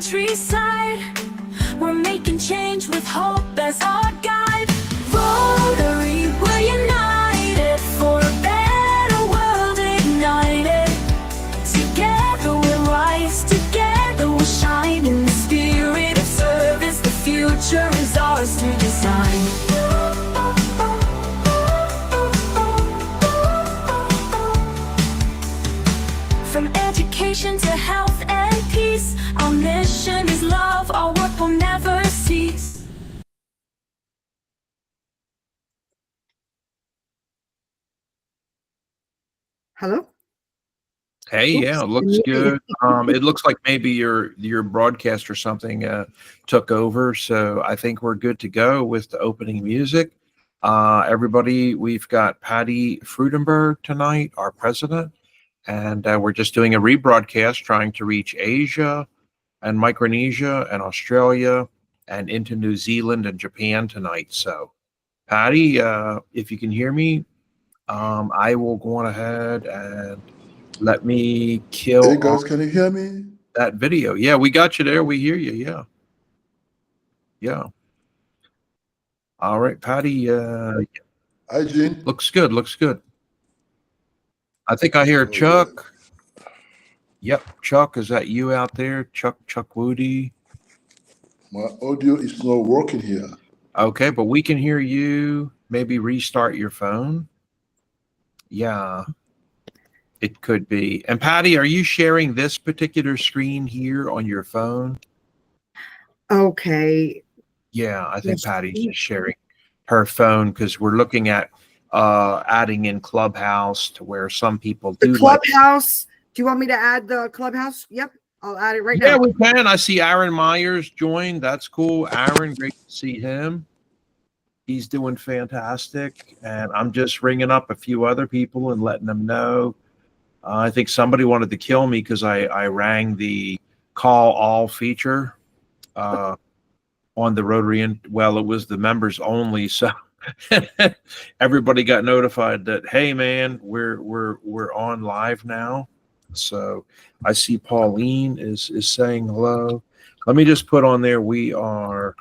countryside. We're making change with hope as our guide. Rotary, we're united for a better world ignited. Together we'll rise, together we'll shine. In the spirit of service, the future is ours to design. From education to health and peace, our mission is love, our work will never cease. Hello? Hey, yeah, it looks good. It looks like maybe your broadcast or something took over, so I think we're good to go with the opening music. Everybody, we've got Patty Fudenberg tonight, our president, and we're just doing a rebroadcast trying to reach Asia and Micronesia and Australia and into New Zealand and Japan tonight. So, Patty, if you can hear me, I will go on ahead and let me kill. Hey guys, can you hear me? That video. Yeah, we got you there. We hear you. Yeah. Yeah. All right, Patty. Hi, Jean. Looks good. Looks good. I think I hear Chuck. Yep, Chuck, is that you out there? Chuck Woody. My audio is not working here. Okay, but we can hear you. Maybe restart your phone. Yeah, it could be. And Patty, are you sharing this particular screen here on your phone? Okay. Yeah, I think Patty's just sharing her phone because we're looking at adding in Clubhouse to where some people do. The Clubhouse. Do you want me to add the Clubhouse? Yep, I'll add it right now. Yeah, we can. I see Aaron Myers joined. That's cool. Aaron, great to see him. He's doing fantastic. And I'm just ringing up a few other people and letting them know. I think somebody wanted to kill me because I rang the call all feature on the Rotary. And well, it was the members only. So everybody got notified that, hey, man, we're on live now. So I see Pauline is saying hello. Let me just put on there, we are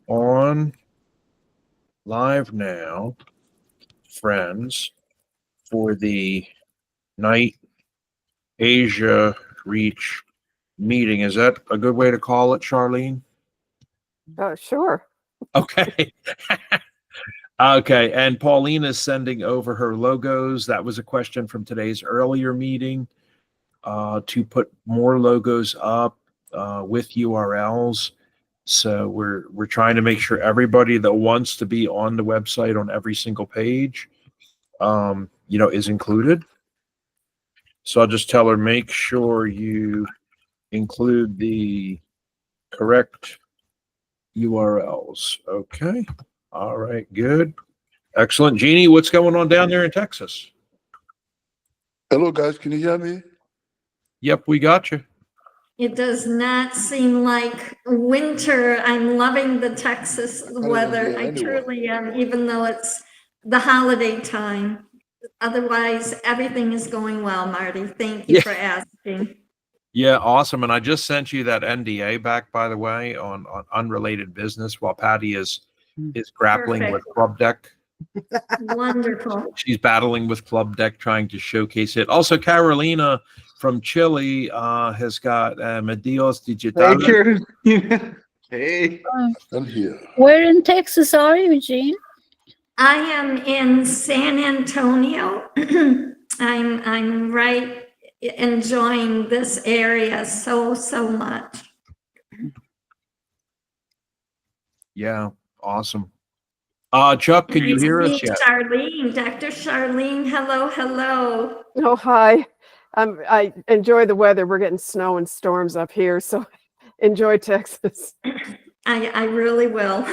on live now, friends, for the Night Asia Reach meeting. Is that a good way to call it, Charlene? Sure. Okay. Okay, and Pauline is sending over her logos. That was a question from today's earlier meeting. To put more logos up with URLs. So we're trying to make sure everybody that wants to be on the website on every single page, is included. So I'll just tell her, make sure you include the correct URLs. Okay. All right. Good. Excellent. Jeannie, what's going on down there in Texas? Hello, guys. Can you hear me? Yep, we got you. It does not seem like winter. I'm loving the Texas weather. I truly am, even though it's the holiday time. Otherwise, everything is going well, Marty. Thank you for asking. Yeah, awesome. And I just sent you that NDA back, by the way, on unrelated business while Patty is grappling with Club Deck. Wonderful. She's battling with Club Deck, trying to showcase it. Also, Carolina from Chile has got Medios Digitales. Hey, I'm here. Where in Texas are you, Jean? I am in San Antonio. I'm right enjoying this area so much. Yeah, awesome. Chuck, can you hear us yet? Charlene, Dr. Charlene, hello. Oh, hi. I enjoy the weather. We're getting snow and storms up here, so enjoy Texas. I really will.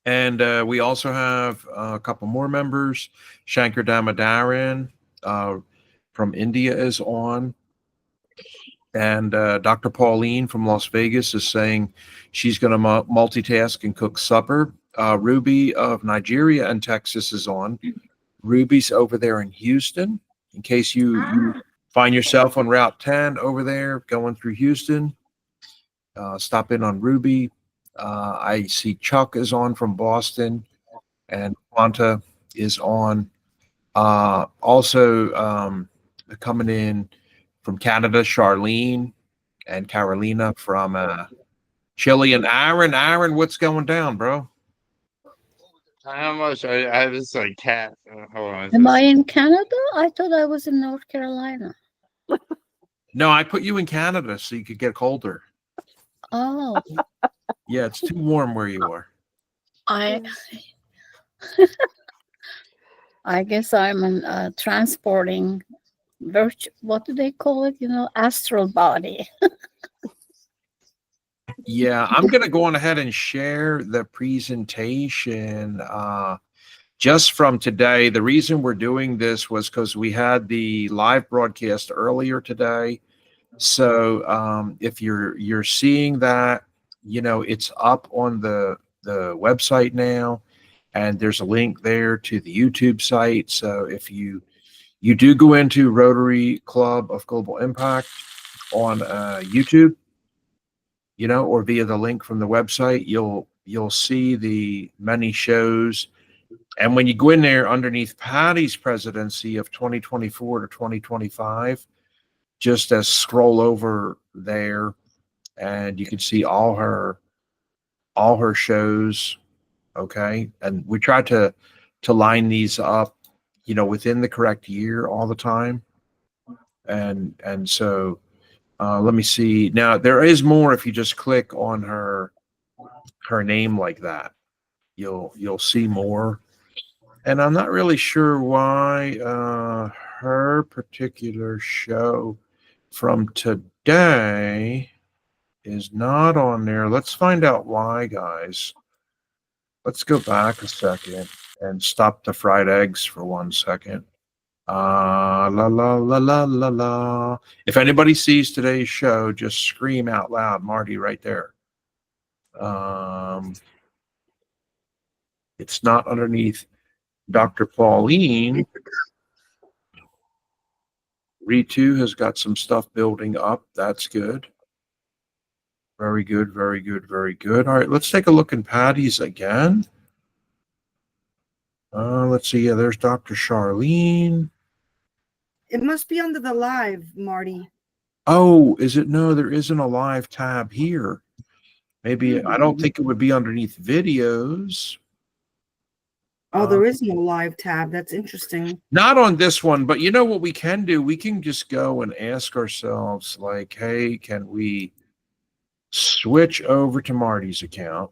And we also have a couple more members. Shankar Damadaran from India is on. And Dr. Pauline from Las Vegas is saying she's going to multitask and cook supper. Ruby of Nigeria and Texas is on. Ruby's over there in Houston. In case you find yourself on Route 10 over there, going through Houston. Stop in on Ruby. I see Chuck is on from Boston, and Quanta is on. Also coming in from Canada, Charlene and Carolina from Chile, and Aaron, what's going down, bro? I'm not sure. I have this like cat. Hold on. Am I in Canada? I thought I was in North Carolina. No, I put you in Canada so you could get colder. Oh, Yeah, it's too warm where you are. I I guess I'm transporting what do they call it? Astral body. Yeah, I'm going to go on ahead and share the presentation just from today. The reason we're doing this was because we had the live broadcast earlier today. So if you're seeing that, it's up on the website now, and there's a link there to the YouTube site. So if you do go into Rotary Club of Global Impact on YouTube, or via the link from the website, you'll see the many shows. And when you go in there underneath Patty's presidency of 2024 to 2025, just scroll over there, and you can see all her shows. Okay, and we try to line these up, within the correct year all the time, and so. Let me see. Now there is more. If you just click on her name like that, you'll see more. And I'm not really sure why her particular show from today is not on there. Let's find out why, guys. Let's go back a second and stop the fried eggs for 1 second. La la la la la la. If anybody sees today's show, just scream out loud, Marty, right there. It's not underneath Dr. Pauline. Ritu has got some stuff building up. That's good. Very good, very good, very good. All right, let's take a look in Patty's again. Let's see. Yeah, there's Dr. Charlene. It must be under the live, Marty. Oh, is it? No, there isn't a live tab here. Maybe I don't think it would be underneath videos. Oh, there is no live tab. That's interesting. Not on this one, but you know what we can do? We can just go and ask ourselves, like, hey, can we switch over to Marty's account?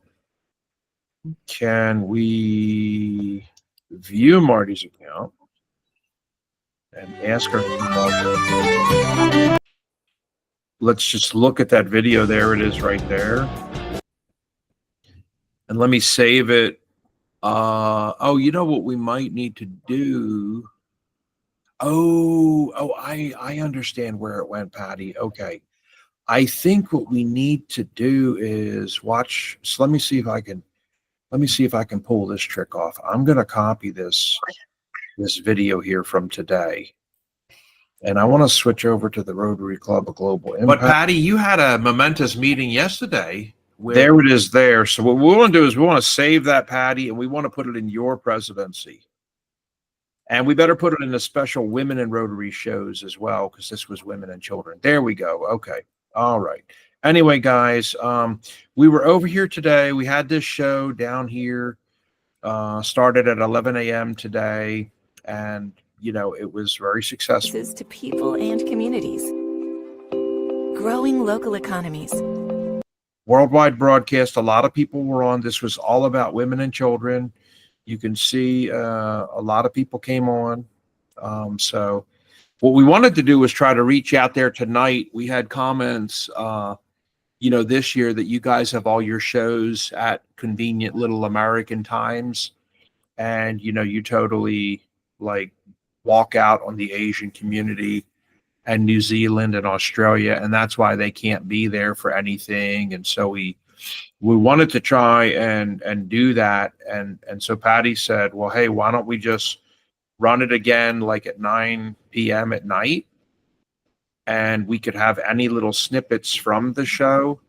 Can we view Marty's account and ask her? Let's just look at that video. There it is right there. And let me save it. Oh, you know what we might need to do? I understand where it went, Patty. Okay. I think what we need to do is watch. So let me see if I can pull this trick off. I'm going to copy this video here from today. And I want to switch over to the Rotary Club of Global Impact. But Patty, you had a momentous meeting yesterday. There it is there. So what we want to do is we want to save that, Patty, and we want to put it in your presidency. And we better put it in the special Women in Rotary shows as well, because this was women and children. There we go. Okay. All right. Anyway, guys, we were over here today. We had this show down here, started at 11 a.m. today, and it was very successful. To people and communities, growing local economies. Worldwide broadcast. A lot of people were on. This was all about women and children. You can see a lot of people came on. So what we wanted to do was try to reach out there tonight. We had comments, this year that you guys have all your shows at convenient little American times. And, you totally walk out on the Asian community and New Zealand and Australia, and that's why they can't be there for anything. And so we wanted to try and do that. And so Patty said, well, hey, why don't we just run it again at 9 p.m. at night? and we could have any little snippets from the show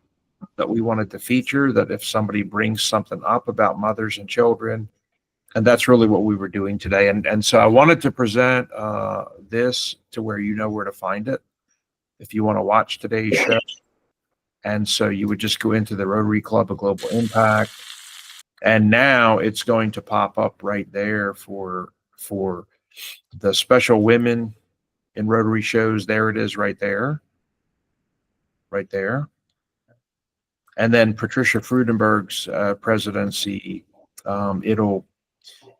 that we wanted to feature, that if somebody brings something up about mothers and children, and that's really what we were doing today. And so I wanted to present this to where you know where to find it if you want to watch today's show. And so you would just go into the Rotary Club of Global Impact, and now it's going to pop up right there for the special women in Rotary shows. There it is right there. Right there. And then Patricia Fudenberg's presidency, it'll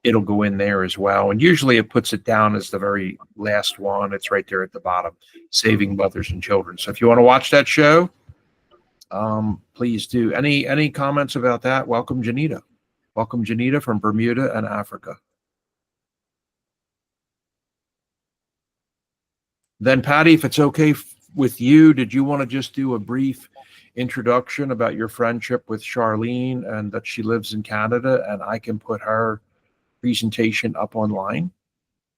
go in there as well. And usually it puts it down as the very last one. It's right there at the bottom, Saving Mothers and Children. So if you want to watch that show, please do. Any comments about that? Welcome, Janita. Welcome, Janita, from Bermuda and Africa. Then, Patty, if it's okay with you, did you want to just do a brief introduction about your friendship with Charlene and that she lives in Canada, and I can put her presentation up online?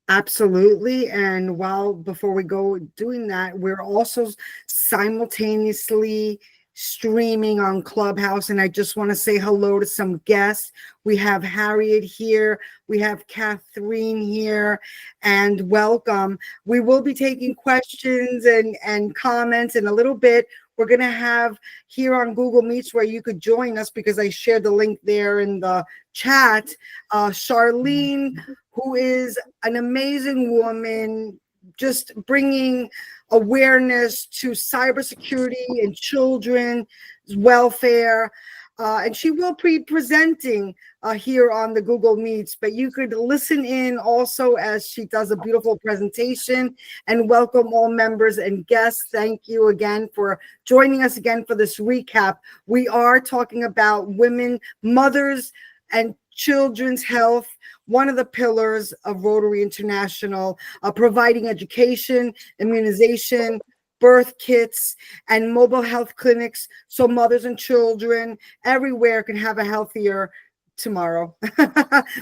Absolutely. And before we go doing that, we're also simultaneously streaming on Clubhouse, and I just want to say hello to some guests. We have Harriet here, we have Catherine here, and welcome. We will be taking questions and comments in a little bit. We're going to have here on Google Meets where you could join us, because I shared the link there in the chat. Charlene, who is an amazing woman, just bringing awareness to cybersecurity and children's welfare. And she will be presenting here on the Google Meets, but you could listen in also as she does a beautiful presentation. And welcome all members and guests. Thank you again for joining us again for this recap. We are talking about women, mothers, and children's health, one of the pillars of Rotary International, providing education, immunization, birth kits, and mobile health clinics so mothers and children everywhere can have a healthier tomorrow.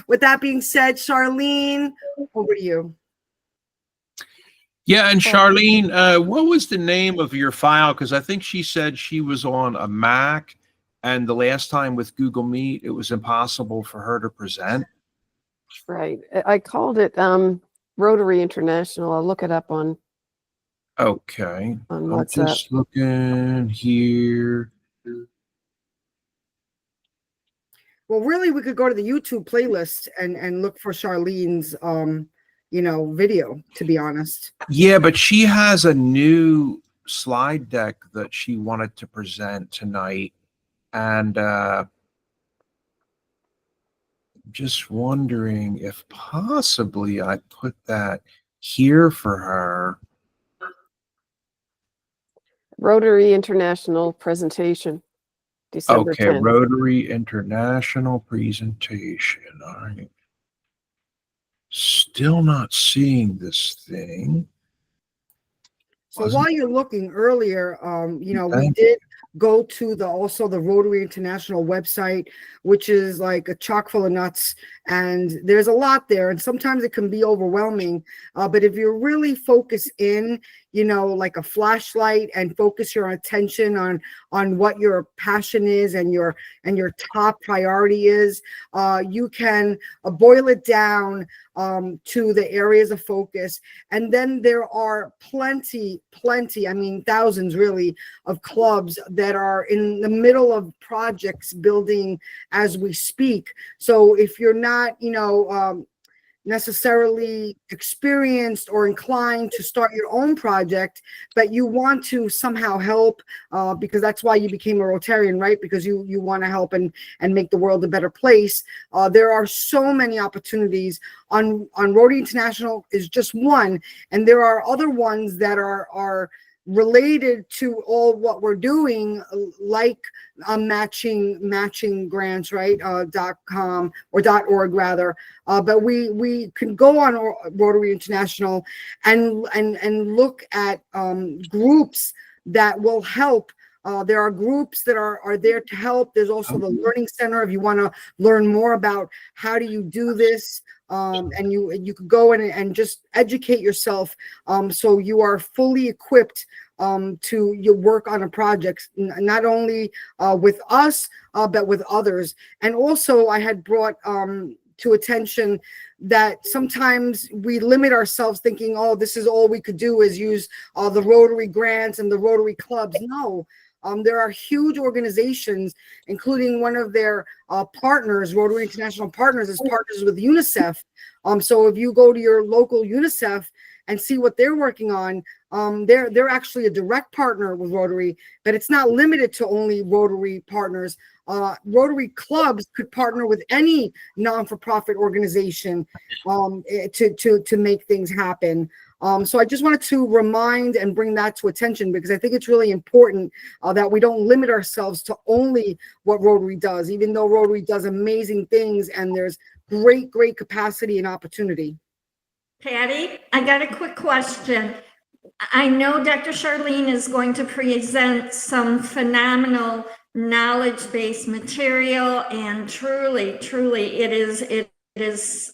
With that being said, Charlene, over to you. Yeah, and Charlene, what was the name of your file? Because I think she said she was on a Mac, and the last time with Google Meet, it was impossible for her to present. Right. I called it Rotary International. I'll look it up on. Okay. On I'm WhatsApp. just looking here. Well, really, we could go to the YouTube playlist and look for Charlene's, video, to be honest. Yeah, but she has a new slide deck that she wanted to present tonight. And just wondering if possibly I put that here for her. Rotary International presentation, December 10th. Rotary International presentation. All right. Still not seeing this thing. So while you're looking earlier, we did go to the Rotary International website, which is like a chock full of nuts, and there's a lot there, and sometimes it can be overwhelming. But if you really focus in, like a flashlight, and focus your attention on what your passion is and your top priority is, you can boil it down to the areas of focus. And then there are plenty, I mean, thousands really, of clubs that are in the middle of projects building as we speak. So if you're not, necessarily experienced or inclined to start your own project, but you want to somehow help, because that's why you became a Rotarian, right? Because you want to help and make the world a better place. There are so many opportunities on Rotary International is just one, and there are other ones that are related to all what we're doing, like matching grants, right? .com or .org rather. But we can go on Rotary International and look at groups that will help. There are groups that are there to help. There's also the Learning Center if you want to learn more about how do you do this. and you could go in and just educate yourself, so you are fully equipped to your work on a project, not only with us, but with others. And also I had brought to attention that sometimes we limit ourselves thinking, oh, this is all we could do is use the Rotary grants and the Rotary clubs. No, there are huge organizations, including one of their partners, Rotary International Partners, is partners with UNICEF. So if you go to your local UNICEF and see what they're working on, they're actually a direct partner with Rotary, but it's not limited to only Rotary partners. Rotary clubs could partner with any non-for-profit organization to make things happen. So I just wanted to remind and bring that to attention, because I think it's really important that we don't limit ourselves to only what Rotary does, even though Rotary does amazing things and there's great capacity and opportunity. Patty, I got a quick question. I know Dr. Charlene is going to present some phenomenal knowledge-based material, and truly it is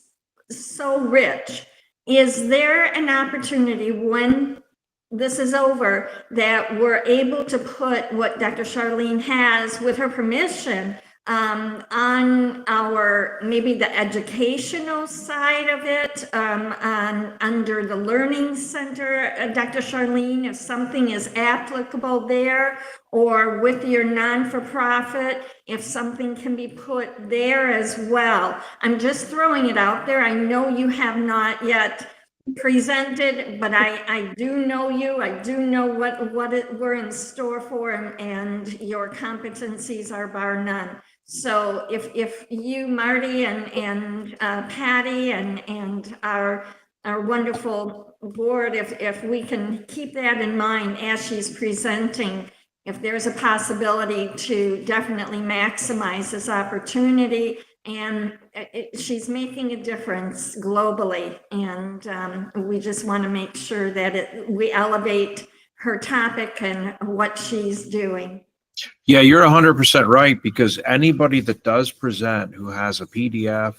so rich. Is there an opportunity when this is over that we're able to put what Dr. Charlene has, with her permission, on our, maybe the educational side of it, under the Learning Center, Dr. Charlene, if something is applicable there, or with your non-for-profit, if something can be put there as well? I'm just throwing it out there. I know you have not yet presented, but I do know you. I do know what we're in store for, and your competencies are bar none. So if you, Marty, and Patty, and our wonderful board, if we can keep that in mind as she's presenting, if there's a possibility to definitely maximize this opportunity. And she's making a difference globally, and we just want to make sure that we elevate her topic and what she's doing. Yeah, you're 100% right, because anybody that does present who has a PDF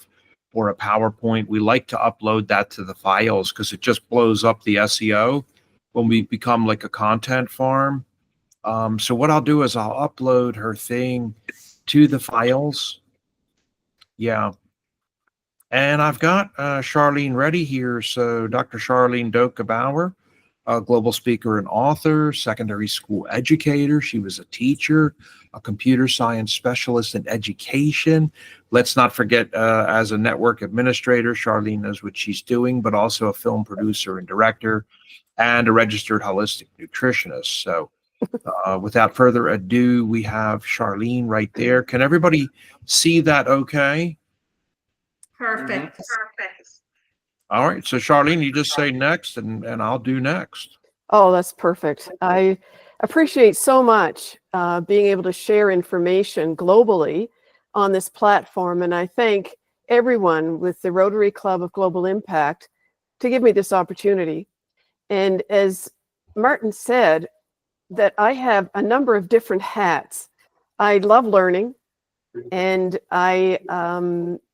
or a PowerPoint, we like to upload that to the files, because it just blows up the SEO when we become like a content farm. So what I'll do is I'll upload her thing to the files. Yeah. And I've got Charlene ready here. So Dr. Charlene Doka-Bauer, a global speaker and author, secondary school educator. She was a teacher, a computer science specialist in education. Let's not forget, as a network administrator, Charlene knows what she's doing, but also a film producer and director, and a registered holistic nutritionist. So without further ado, we have Charlene right there. Can everybody see that okay? Perfect. All right. So Charlene, you just say next, and I'll do next. Oh, that's perfect. I appreciate so much being able to share information globally on this platform. And I thank everyone with the Rotary Club of Global Impact to give me this opportunity. And as Martin said, that I have a number of different hats. I love learning, and I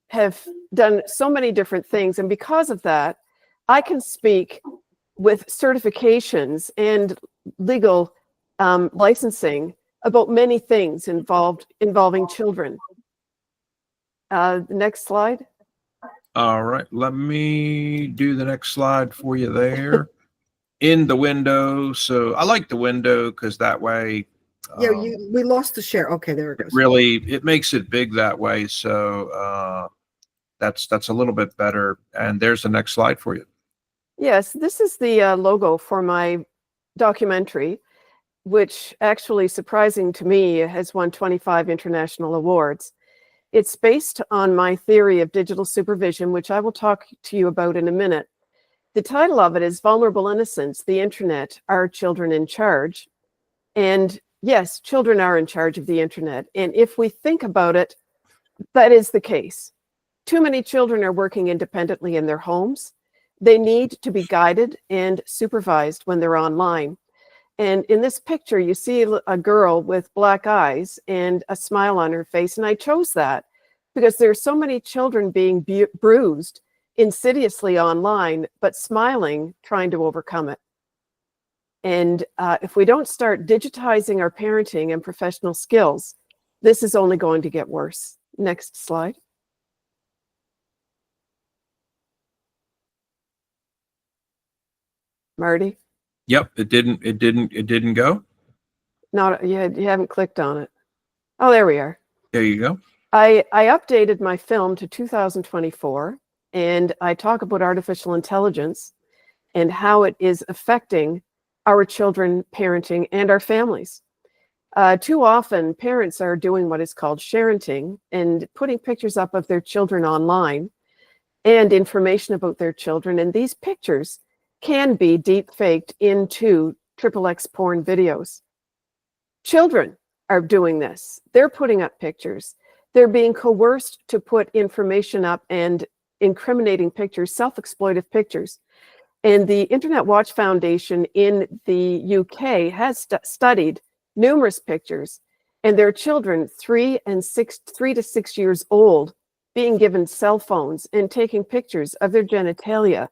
have done so many different things. And because of that, I can speak with certifications and legal licensing about many things involving children. Next slide. All right. Let me do the next slide for you there. In the window. So I like the window because that way. Yeah, we lost the share. Okay, there it goes. Really, it makes it big that way. So that's a little bit better. And there's the next slide for you. Yes, this is the logo for my documentary, which actually, surprising to me, has won 25 international awards. It's based on my theory of digital supervision, which I will talk to you about in a minute. The title of it is Vulnerable Innocence, the Internet, Are Children in Charge? And yes, children are in charge of the internet. And if we think about it, that is the case. Too many children are working independently in their homes. They need to be guided and supervised when they're online. And in this picture, you see a girl with black eyes and a smile on her face. And I chose that because there are so many children being bruised insidiously online, but smiling, trying to overcome it. And if we don't start digitizing our parenting and professional skills, this is only going to get worse. Next slide. Marty? Yep, it didn't go. Not, you haven't clicked on it. Oh, there we are. There you go. I updated my film to 2024, and I talk about artificial intelligence and how it is affecting our children, parenting, and our families. Too often, parents are doing what is called sharenting and putting pictures up of their children online and information about their children. And these pictures can be deep faked into XXX porn videos. Children are doing this. They're putting up pictures. They're being coerced to put information up and incriminating pictures, self-exploitive pictures. And the Internet Watch Foundation in the UK has studied numerous pictures, and their children 3 to 6 years old being given cell phones and taking pictures of their genitalia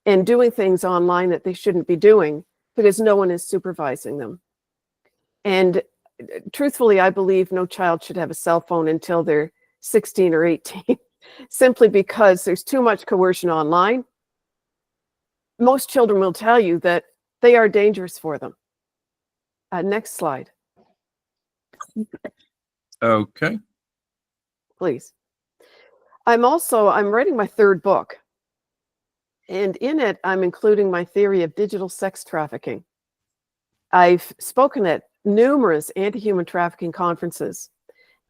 and doing things online that they shouldn't be doing because no one is supervising them. And truthfully, I believe no child should have a cell phone until they're 16 or 18, simply because there's too much coercion online. Most children will tell you that they are dangerous for them. Next slide. Okay. Please. I'm writing my third book. And in it, I'm including my theory of digital sex trafficking. I've spoken at numerous anti-human trafficking conferences.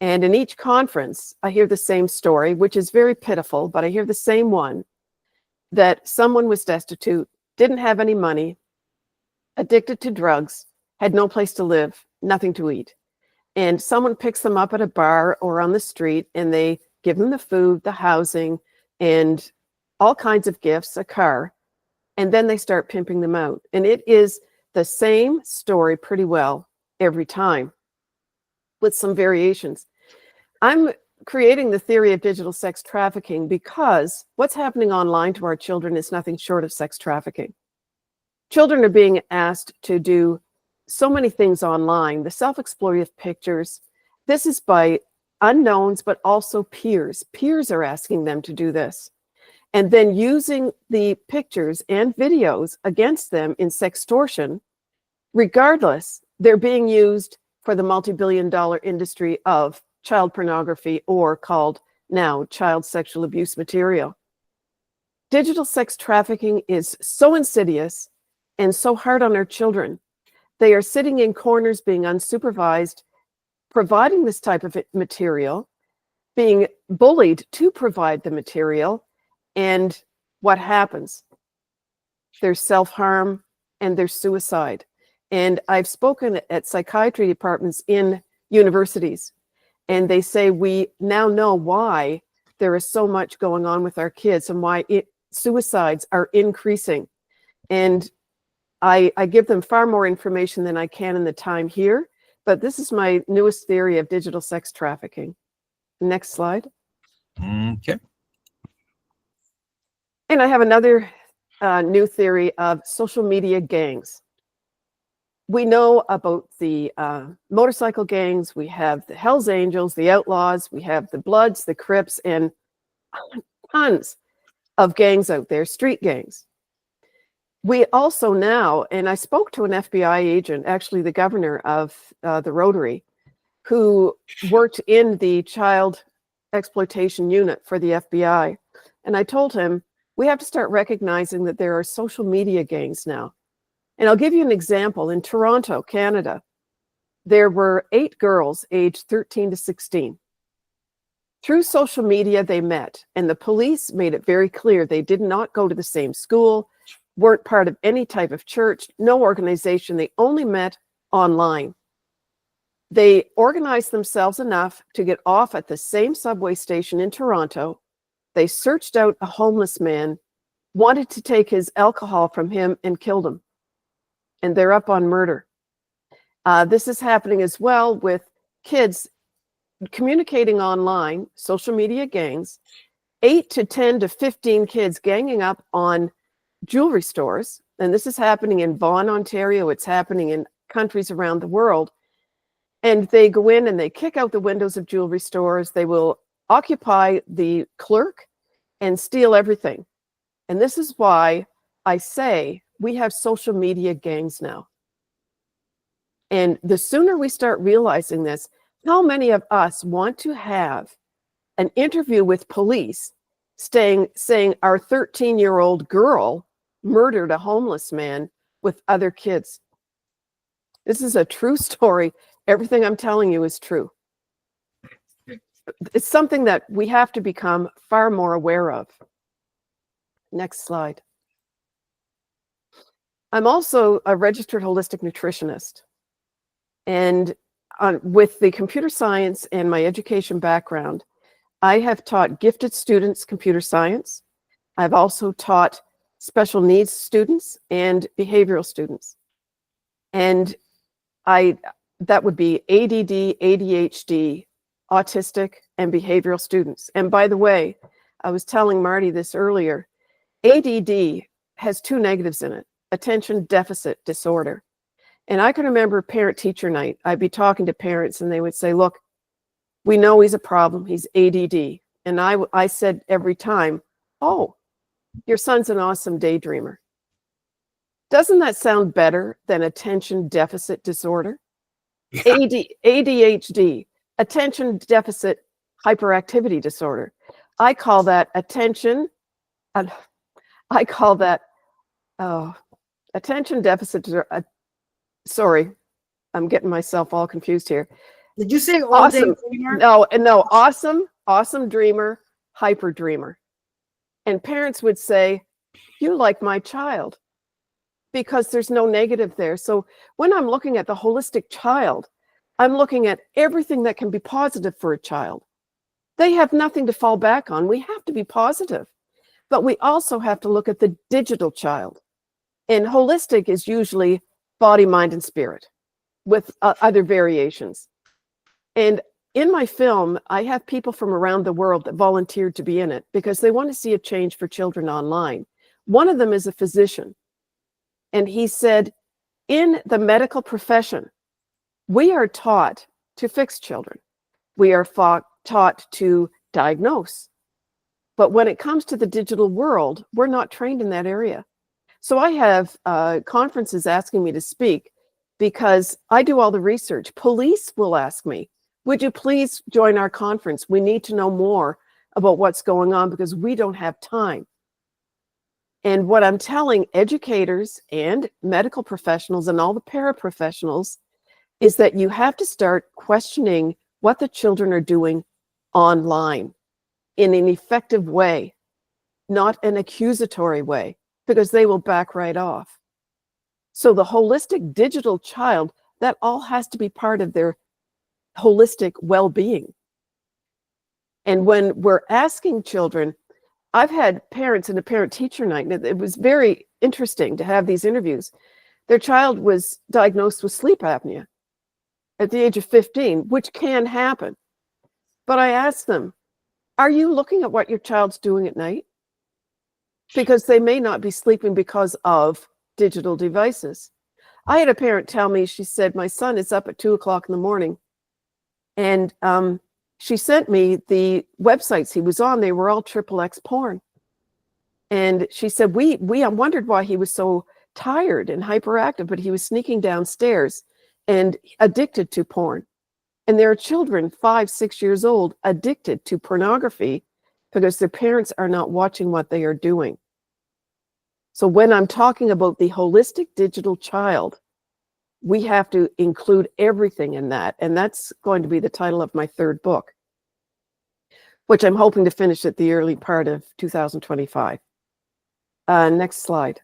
And in each conference, I hear the same story, which is very pitiful, but I hear the same one, that someone was destitute, didn't have any money, addicted to drugs, had no place to live, nothing to eat. And someone picks them up at a bar or on the street, and they give them the food, the housing, and all kinds of gifts, a car, and then they start pimping them out. And it is the same story pretty well every time, with some variations. I'm creating the theory of digital sex trafficking because what's happening online to our children is nothing short of sex trafficking. Children are being asked to do so many things online, the self-exploitative pictures. This is by unknowns, but also peers. Peers are asking them to do this. And then using the pictures and videos against them in sextortion. Regardless, they're being used for the multi-billion-dollar industry of child pornography, or called now child sexual abuse material. Digital sex trafficking is so insidious and so hard on our children. They are sitting in corners being unsupervised, providing this type of material, being bullied to provide the material. And what happens? There's self-harm and there's suicide. And I've spoken at psychiatry departments in universities, and they say we now know why there is so much going on with our kids and why suicides are increasing. And I give them far more information than I can in the time here, but this is my newest theory of digital sex trafficking. Next slide. Okay. And I have another new theory of social media gangs. We know about the motorcycle gangs. We have the Hells Angels, the Outlaws. We have the Bloods, the Crips, and tons of gangs out there, street gangs. We also now, and I spoke to an FBI agent, actually the governor of the Rotary, who worked in the child exploitation unit for the FBI. And I told him, we have to start recognizing that there are social media gangs now. And I'll give you an example. In Toronto, Canada, there were 8 girls aged 13 to 16. Through social media, they met, and the police made it very clear they did not go to the same school, weren't part of any type of church, no organization. They only met online. They organized themselves enough to get off at the same subway station in Toronto. They searched out a homeless man, wanted to take his alcohol from him, and killed him. And they're up on murder. This is happening as well with kids communicating online, social media gangs, 8 to 10 to 15 kids ganging up on jewelry stores. And this is happening in Vaughan, Ontario. It's happening in countries around the world. And they go in and they kick out the windows of jewelry stores. They will occupy the clerk and steal everything. And this is why I say we have social media gangs now. And the sooner we start realizing this, how many of us want to have an interview with police saying our 13-year-old girl murdered a homeless man with other kids? This is a true story. Everything I'm telling you is true. It's something that we have to become far more aware of. Next slide. I'm also a registered holistic nutritionist. And with the computer science and my education background, I have taught gifted students computer science. I've also taught special needs students and behavioral students. And that would be ADD, ADHD, autistic, and behavioral students. And by the way, I was telling Marty this earlier, ADD has 2 negatives in it: attention deficit disorder. And I can remember parent-teacher night. I'd be talking to parents and they would say, look, we know he's a problem. He's ADD. And I said every time, oh, your son's an awesome daydreamer. Doesn't that sound better than attention deficit disorder? Yeah. ADHD, attention deficit hyperactivity disorder. I call that attention deficit. Sorry, I'm getting myself all confused here. Did you say awesome? Dreamer? No, awesome dreamer, hyper dreamer. And parents would say, you like my child, because there's no negative there. So when I'm looking at the holistic child, I'm looking at everything that can be positive for a child. They have nothing to fall back on. We have to be positive, but we also have to look at the digital child. And holistic is usually body, mind, and spirit with other variations. And in my film, I have people from around the world that volunteered to be in it because they want to see a change for children online. One of them is a physician. And he said, in the medical profession, we are taught to fix children. We are taught to diagnose. But when it comes to the digital world, we're not trained in that area. So I have conferences asking me to speak because I do all the research. Police will ask me, would you please join our conference? We need to know more about what's going on because we don't have time. And what I'm telling educators and medical professionals and all the paraprofessionals is that you have to start questioning what the children are doing online in an effective way, not an accusatory way, because they will back right off. So the holistic digital child, that all has to be part of their holistic well-being. And when we're asking children, I've had parents in a parent-teacher night, and it was very interesting to have these interviews. Their child was diagnosed with sleep apnea at the age of 15, which can happen. But I asked them, are you looking at what your child's doing at night? Because they may not be sleeping because of digital devices. I had a parent tell me, she said, my son is up at 2 o'clock in the morning. And she sent me the websites he was on. They were all XXX porn. And she said, we wondered why he was so tired and hyperactive, but he was sneaking downstairs and addicted to porn. And there are children 5, 6 years old addicted to pornography because their parents are not watching what they are doing. So when I'm talking about the holistic digital child, we have to include everything in that. And that's going to be the title of my 3rd book, which I'm hoping to finish at the early part of 2025. Next slide.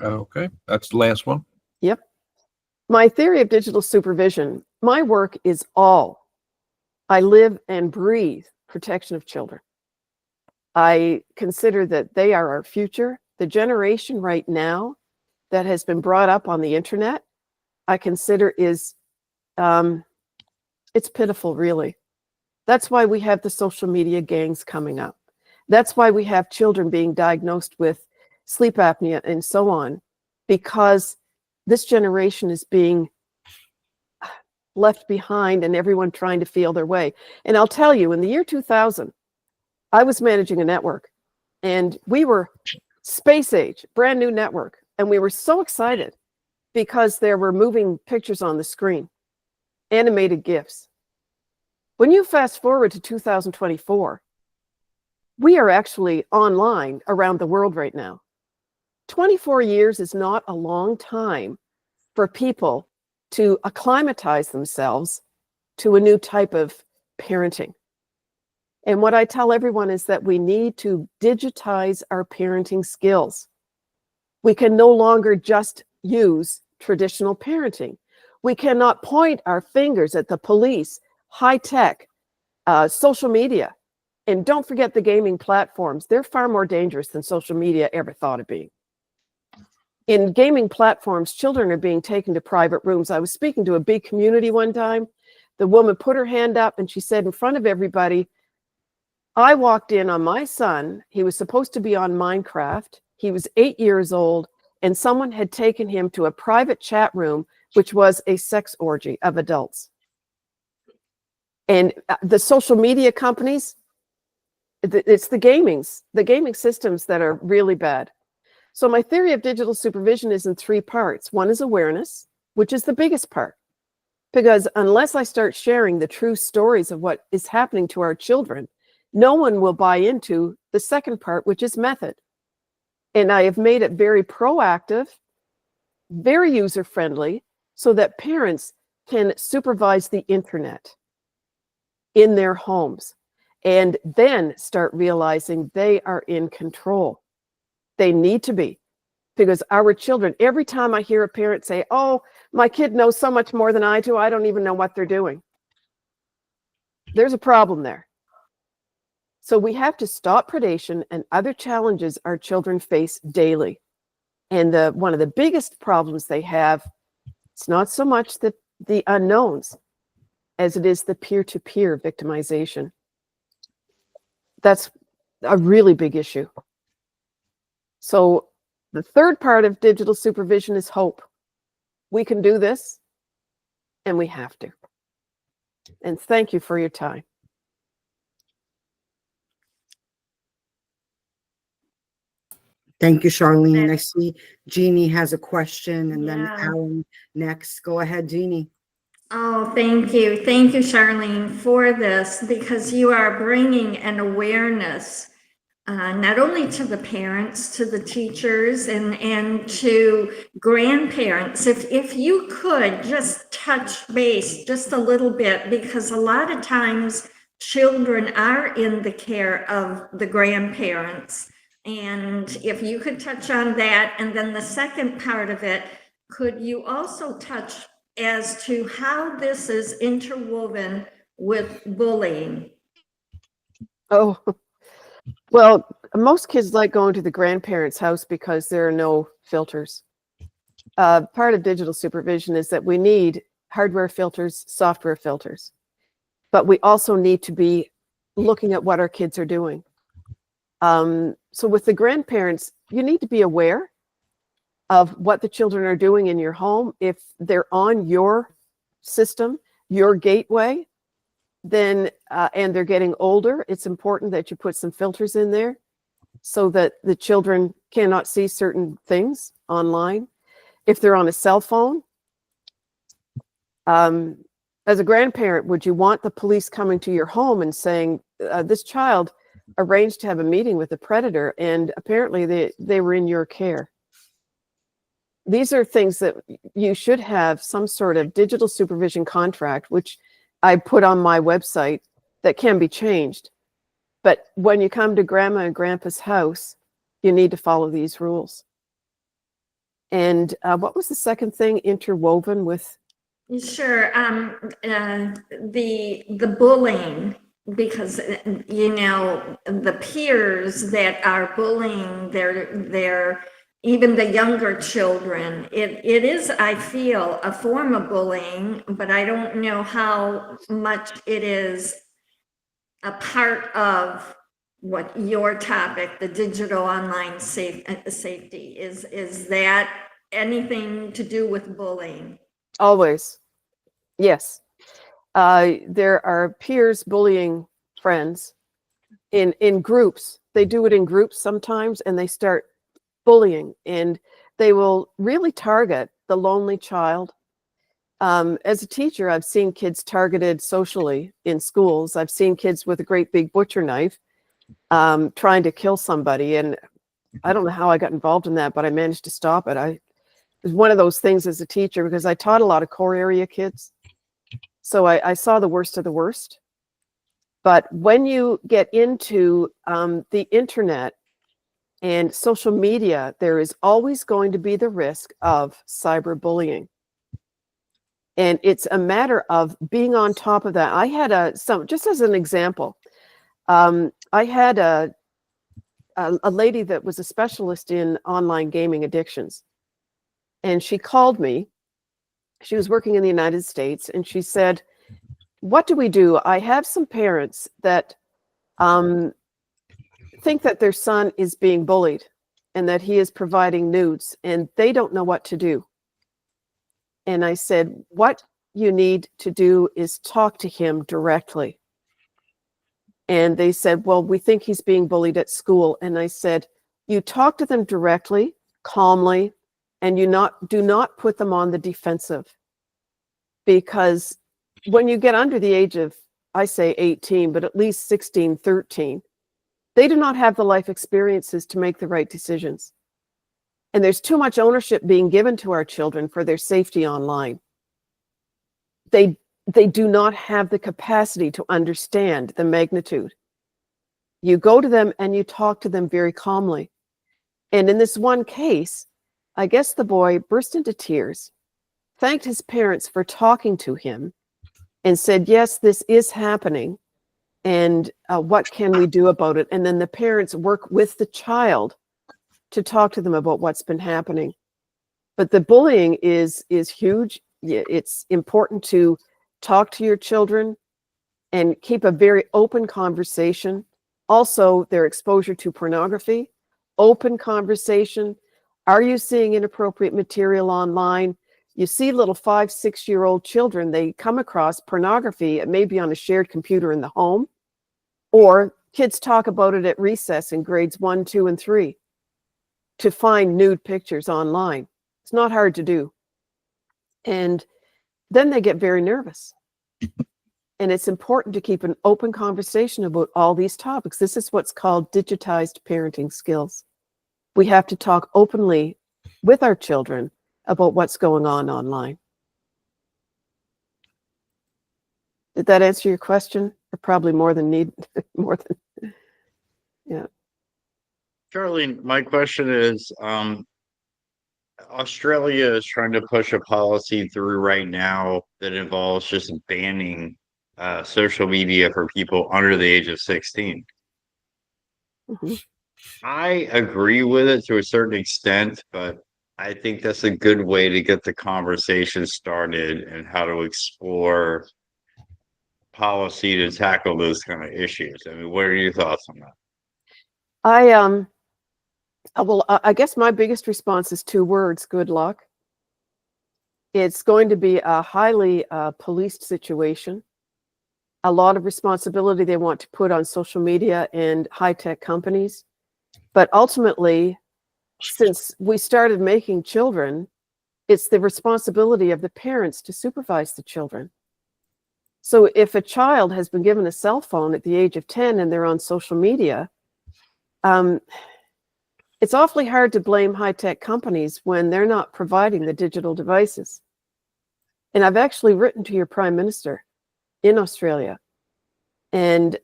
Okay, that's the last one. Yep. My theory of digital supervision, my work is all. I live and breathe protection of children. I consider that they are our future. The generation right now that has been brought up on the internet, I consider is, it's pitiful, really. That's why we have the social media gangs coming up. That's why we have children being diagnosed with sleep apnea and so on, because this generation is being left behind and everyone trying to feel their way. And I'll tell you, in the year 2000, I was managing a network and we were space age, brand new network. And we were so excited because there were moving pictures on the screen, animated GIFs. When you fast forward to 2024, we are actually online around the world right now. 24 years is not a long time for people to acclimatize themselves to a new type of parenting. And what I tell everyone is that we need to digitize our parenting skills. We can no longer just use traditional parenting. We cannot point our fingers at the police, high tech, social media. And don't forget the gaming platforms. They're far more dangerous than social media ever thought of being. In gaming platforms, children are being taken to private rooms. I was speaking to a big community one time. The woman put her hand up and she said in front of everybody, I walked in on my son. He was supposed to be on Minecraft. He was 8 years old, and someone had taken him to a private chat room, which was a sex orgy of adults. And the social media companies, it's the gaming systems that are really bad. So my theory of digital supervision is in 3 parts. One is awareness, which is the biggest part. Because unless I start sharing the true stories of what is happening to our children, no one will buy into the second part, which is method. And I have made it very proactive, very user-friendly, so that parents can supervise the internet in their homes and then start realizing they are in control. They need to be, because our children, every time I hear a parent say, oh, my kid knows so much more than I do, I don't even know what they're doing. There's a problem there. So we have to stop predation and other challenges our children face daily. And one of the biggest problems they have, it's not so much the unknowns as it is the peer-to-peer victimization. That's a really big issue. So the third part of digital supervision is hope. We can do this, and we have to. And thank you for your time. Thank you, Charlene. I see Jeannie has a question, and then Yeah. Alan next. Go ahead, Jeannie. Oh, thank you. Thank you, Charlene, for this, because you are bringing an awareness not only to the parents, to the teachers, and to grandparents. If you could just touch base just a little bit, because a lot of times children are in the care of the grandparents. And if you could touch on that, and then the second part of it, could you also touch as to how this is interwoven with bullying? Oh, well, most kids like going to the grandparents' house because there are no filters. Part of digital supervision is that we need hardware filters, software filters, but we also need to be looking at what our kids are doing. So with the grandparents, you need to be aware of what the children are doing in your home. If they're on your system, your gateway, then and they're getting older, it's important that you put some filters in there so that the children cannot see certain things online. If they're on a cell phone, as a grandparent, would you want the police coming to your home and saying, this child arranged to have a meeting with a predator and apparently they were in your care? These are things that you should have some sort of digital supervision contract, which I put on my website, that can be changed. But when you come to grandma and grandpa's house, you need to follow these rules. And what was the second thing interwoven with? Sure. The bullying, because the peers that are bullying they're even the younger children. It is, I feel, a form of bullying, but I don't know how much it is a part of what your topic, the digital online safety, is that anything to do with bullying? Always. Yes. There are peers bullying friends in groups. They do it in groups sometimes, and they start bullying, and they will really target the lonely child. As a teacher, I've seen kids targeted socially in schools. I've seen kids with a great big butcher knife trying to kill somebody. And I don't know how I got involved in that, but I managed to stop it. It was one of those things as a teacher, because I taught a lot of core area kids. So I saw the worst of the worst. But when you get into the internet and social media, there is always going to be the risk of cyberbullying. And it's a matter of being on top of that. I had just as an example, I had a lady that was a specialist in online gaming addictions. And she called me. She was working in the United States, and she said, "What do we do? I have some parents that think that their son is being bullied and that he is providing nudes, and they don't know what to do." And I said, "What you need to do is talk to him directly." And they said, "Well, we think he's being bullied at school." And I said, "You talk to them directly, calmly, and do not put them on the defensive. Because when you get under the age of, I say 18, but at least 16, 13, they do not have the life experiences to make the right decisions. And there's too much ownership being given to our children for their safety online. They do not have the capacity to understand the magnitude. You go to them and you talk to them very calmly. And in this one case, I guess the boy burst into tears, thanked his parents for talking to him, and said, "Yes, this is happening. And what can we do about it?" And then the parents work with the child to talk to them about what's been happening. But the bullying is huge. It's important to talk to your children and keep a very open conversation. Also, their exposure to pornography, open conversation. Are you seeing inappropriate material online? You see little 5, 6-year-old children, they come across pornography, it may be on a shared computer in the home, or kids talk about it at recess in grades 1, 2, and 3 to find nude pictures online. It's not hard to do. And then they get very nervous. And it's important to keep an open conversation about all these topics. This is what's called digitized parenting skills. We have to talk openly with our children about what's going on online. Did that answer your question? Or probably more than yeah. Charlene, my question is, Australia is trying to push a policy through right now that involves just banning social media for people under the age of 16. Mm-hmm. I agree with it to a certain extent, but I think that's a good way to get the conversation started and how to explore policy to tackle those kind of issues. I mean, what are your thoughts on that? I guess my biggest response is 2 words: good luck. It's going to be a highly policed situation. A lot of responsibility they want to put on social media and high-tech companies. But ultimately, since we started making children, it's the responsibility of the parents to supervise the children. So if a child has been given a cell phone at the age of 10 and they're on social media, it's awfully hard to blame high-tech companies when they're not providing the digital devices. And I've actually written to your Prime Minister in Australia and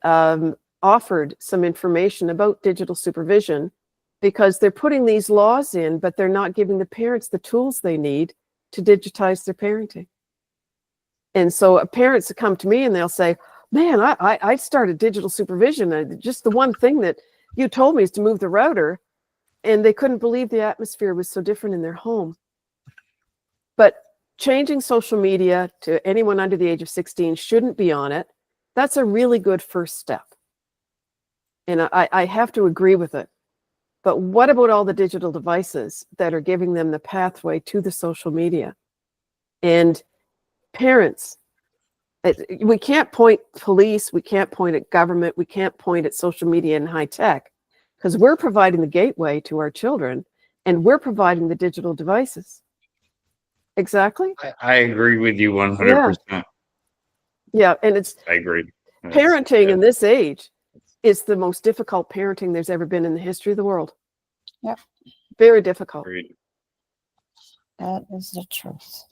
offered some information about digital supervision, because they're putting these laws in, but they're not giving the parents the tools they need to digitize their parenting. And so parents come to me and they'll say, "Man, I started digital supervision. Just the one thing that you told me is to move the router." And they couldn't believe the atmosphere was so different in their home. But changing social media to anyone under the age of 16 shouldn't be on it. That's a really good first step. And I have to agree with it. But what about all the digital devices that are giving them the pathway to the social media? And parents, we can't point police, we can't point at government, we can't point at social media and high tech, because we're providing the gateway to our children and we're providing the digital devices. Exactly. I agree with you 100%. Yeah, and it's I agree. parenting Yeah. in this age is the most difficult parenting there's ever been in the history of the world. Yep. Very difficult. Agreed. That is the truth.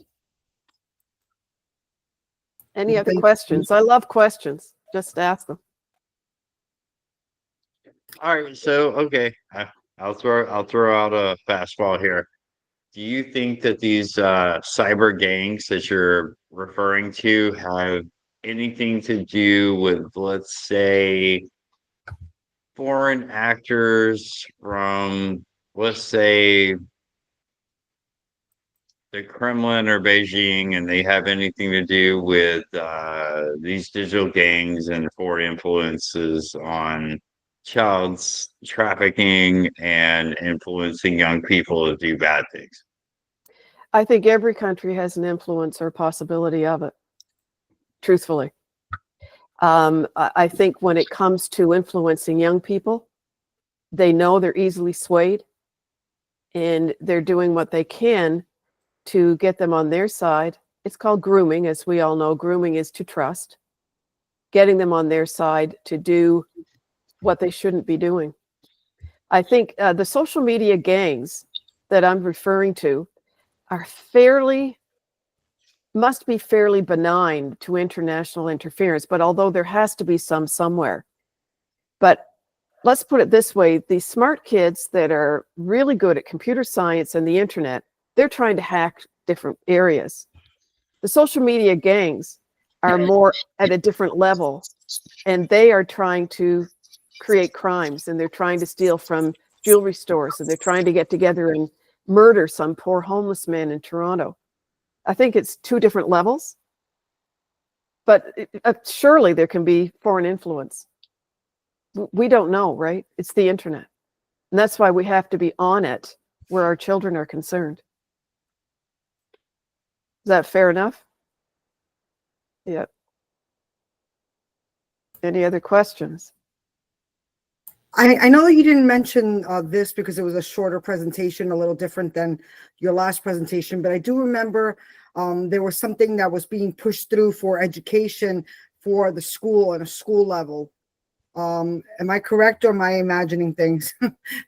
Any other questions? I love questions. Just ask them. All right, so okay, I'll throw out a fastball here. Do you think that these cyber gangs that you're referring to have anything to do with, let's say, foreign actors from, let's say, the Kremlin or Beijing, and they have anything to do with these digital gangs and foreign influences on child trafficking and influencing young people to do bad things? I think every country has an influence or possibility of it, truthfully. I think when it comes to influencing young people, they know they're easily swayed and they're doing what they can to get them on their side. It's called grooming. As we all know, grooming is to trust, getting them on their side to do what they shouldn't be doing. I think the social media gangs that I'm referring to are must be fairly benign to international interference, but although there has to be some somewhere. But let's put it this way, the smart kids that are really good at computer science and the internet, they're trying to hack different areas. The social media gangs are more at a different level, and they are trying to create crimes, and they're trying to steal from jewelry stores, and they're trying to get together and murder some poor homeless man in Toronto. I think it's two different levels, but surely there can be foreign influence. We don't know, right? It's the internet. And that's why we have to be on it where our children are concerned. Is that fair enough? Yeah. Any other questions? I know that you didn't mention this because it was a shorter presentation, a little different than your last presentation, but I do remember there was something that was being pushed through for education for the school on a school level. Am I correct, or am I imagining things?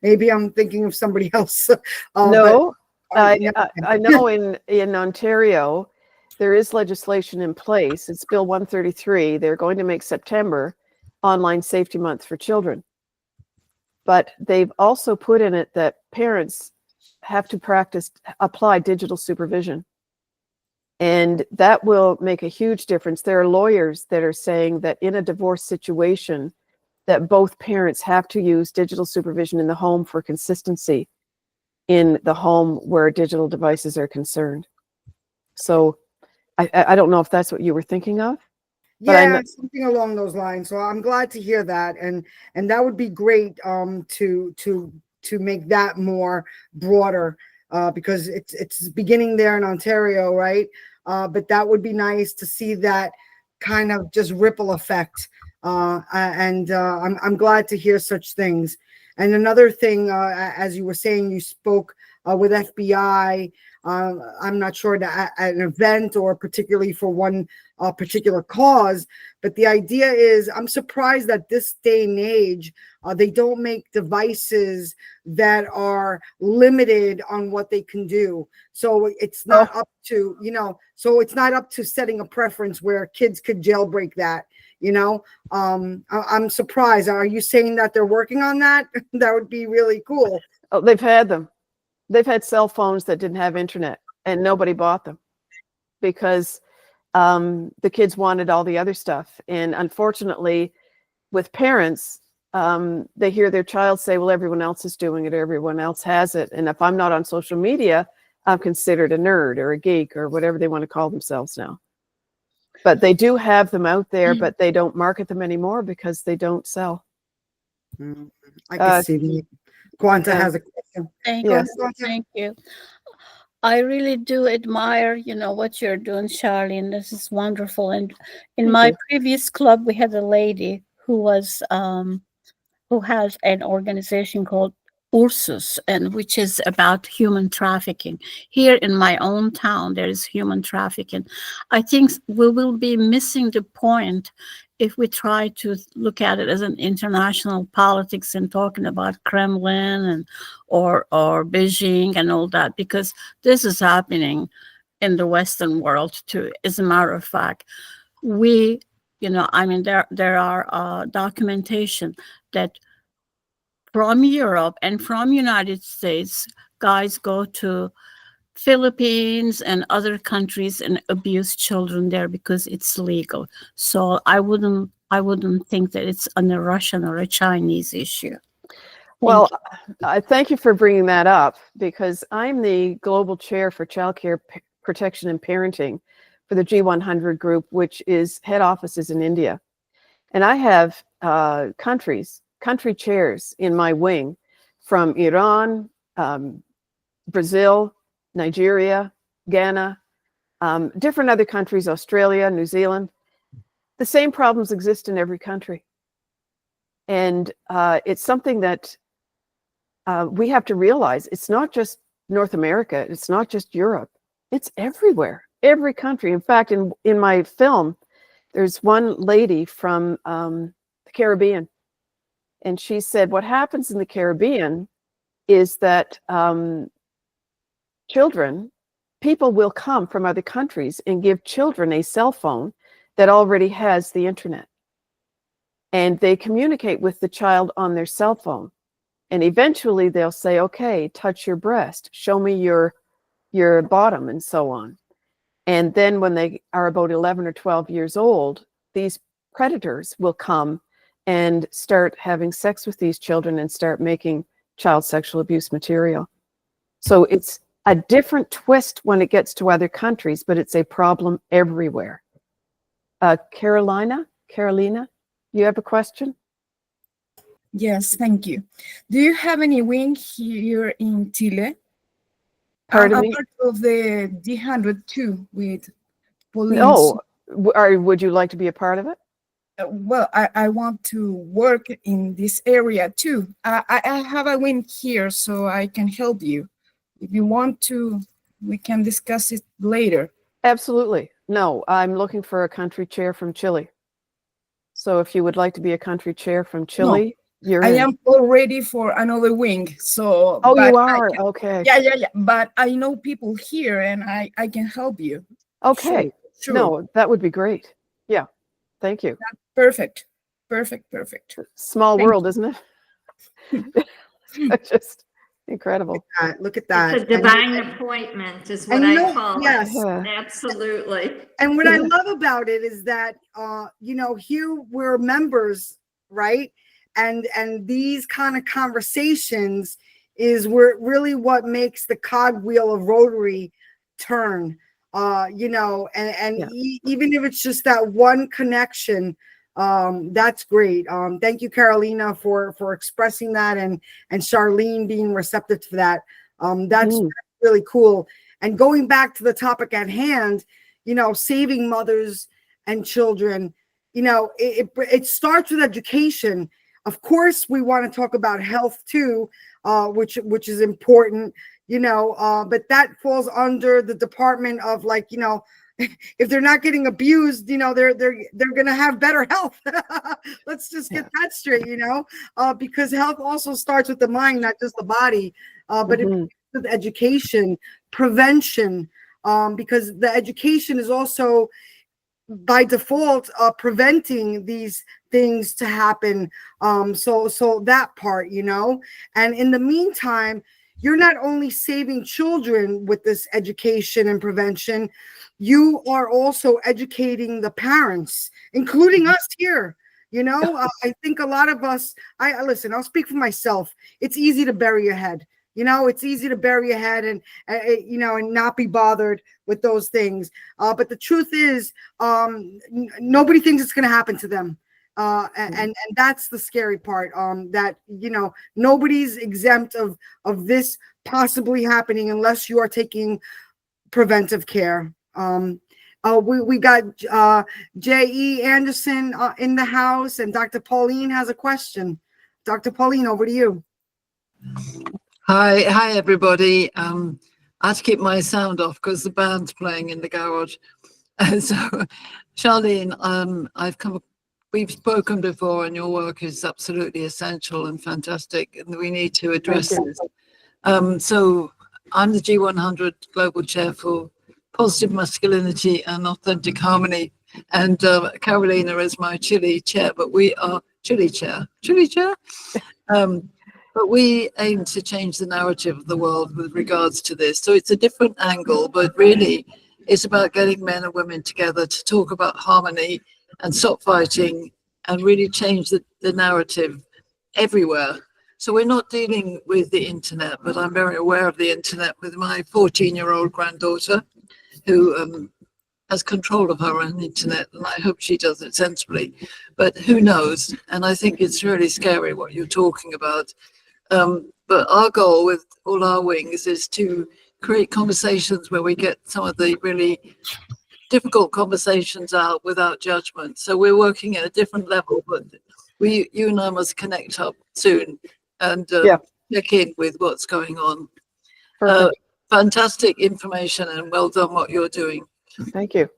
Maybe I'm thinking of somebody else. No, I know in Ontario, there is legislation in place. It's Bill 133. They're going to make September Online Safety Month for children. But they've also put in it that parents have to apply digital supervision. And that will make a huge difference. There are lawyers that are saying that in a divorce situation, that both parents have to use digital supervision in the home for consistency in the home where digital devices are concerned. So I don't know if that's what you were thinking of. Yeah, something along those lines. So I'm glad to hear that, and that would be great to make that more broader because it's beginning there in Ontario, right? But that would be nice to see that kind of just ripple effect. And I'm glad to hear such things. And another thing, as you were saying, you spoke with FBI. I'm not sure at an event or particularly for one particular cause, but the idea is I'm surprised that this day and age, they don't make devices that are limited on what they can do. So it's not up to, so it's not up to setting a preference where kids could jailbreak that. I'm surprised. Are you saying that they're working on that? That would be really cool. Oh, they've had them. They've had cell phones that didn't have internet and nobody bought them because the kids wanted all the other stuff. And unfortunately, with parents, they hear their child say, well, everyone else is doing it, everyone else has it. And if I'm not on social media, I'm considered a nerd or a geek or whatever they want to call themselves now. But they do have them out there, but they don't market them anymore because they don't sell. I can see that. Quanta yeah. has a question. Thank Go you. ahead, Quanta. Thank you. I really do admire, what you're doing, Charlene. This is wonderful. And in Thank my you. previous club, we had a lady who has an organization called Ursus, and which is about human trafficking. Here in my own town, there is human trafficking. I think we will be missing the point if we try to look at it as an international politics and talking about Kremlin and or Beijing and all that, because this is happening in the Western world too. As a matter of fact, we, there are documentation that from Europe and from United States, guys go to Philippines and other countries and abuse children there because it's legal. So I wouldn't think that it's a Russian or a Chinese issue. Well, I thank you for bringing that up, because I'm the global chair for childcare protection and parenting for the G100 group, which is head offices in India. And I have country chairs in my wing from Iran, Brazil, Nigeria, Ghana, different other countries, Australia, New Zealand. The same problems exist in every country. And it's something that we have to realize. It's not just North America. It's not just Europe. It's everywhere, every country. In fact, in my film, there's one lady from the Caribbean. And she said, what happens in the Caribbean is that people will come from other countries and give children a cell phone that already has the internet. And they communicate with the child on their cell phone. And eventually they'll say, okay, touch your breast, show me your bottom, and so on. And then when they are about 11 or 12 years old, these predators will come and start having sex with these children and start making child sexual abuse material. So it's a different twist when it gets to other countries, but it's a problem everywhere. Carolina, you have a question? Yes, thank you. Do you have any wing here in Chile? Pardon I'm me? a part of the D102 with police. No. Would you like to be a part of it? Well, I want to work in this area too. I have a wing here, so I can help you. If you want to, we can discuss it later. Absolutely. No, I'm looking for a country chair from Chile. So if you would like to be a country chair from Chile, you're I in. am already for another wing, so. Oh, but you I are? can- Okay. Yeah. But I know people here, and I can help you. Okay. Sure. No, that would be great. Yeah. Thank you. Perfect. Small Thank world, isn't it? Just incredible. Look at that. It's a divine appointment is what and you I know, call yes. it. Absolutely. And what I love about it is that, here we're members, right? And these kind of conversations is really what makes the cogwheel of Rotary turn, even if it's just that one connection, that's great. Thank you, Carolina, for expressing that, and Charlene being receptive to that. That's really cool. And going back to the topic at hand, saving mothers and children, it starts with education. Of course, we want to talk about health too, which is important, but that falls under the department of if they're not getting abused, they're going to have better health. Let's just get that straight, because health also starts with the mind, not just the body, but with education, prevention, because the education is also by default preventing these things to happen. So that part, and in the meantime, you're not only saving children with this education and prevention, you are also educating the parents, including us here. I think a lot of us, listen, I'll speak for myself. It's easy to bury your head. It's easy to bury your head and not be bothered with those things. But the truth is, nobody thinks it's going to happen to them. And that's the scary part, that, nobody's exempt of this possibly happening unless you are taking preventive care. We got J.E. Anderson in the house, and Dr. Pauline has a question. Dr. Pauline, over to you. Hi, everybody. I had to keep my sound off because the band's playing in the garage. And so, Charlene, we've spoken before, and your work is absolutely essential and fantastic, and we need to address this. So, I'm the G100 Global Chair for Positive Masculinity and Authentic Harmony, and Carolina is my Chile chair, but we are Chile chair. But we aim to change the narrative of the world with regards to this. So it's a different angle, but really it's about getting men and women together to talk about harmony and stop fighting and really change the narrative everywhere. So we're not dealing with the internet, but I'm very aware of the internet with my 14-year-old granddaughter who has control of her own internet, and I hope she does it sensibly. But who knows? And I think it's really scary what you're talking about. But our goal with all our wings is to create conversations where we get some of the really difficult conversations out without judgment. So we're working at a different level, but you and I must connect up soon and check in with what's going on. Fantastic information, and well done what you're doing. Thank you.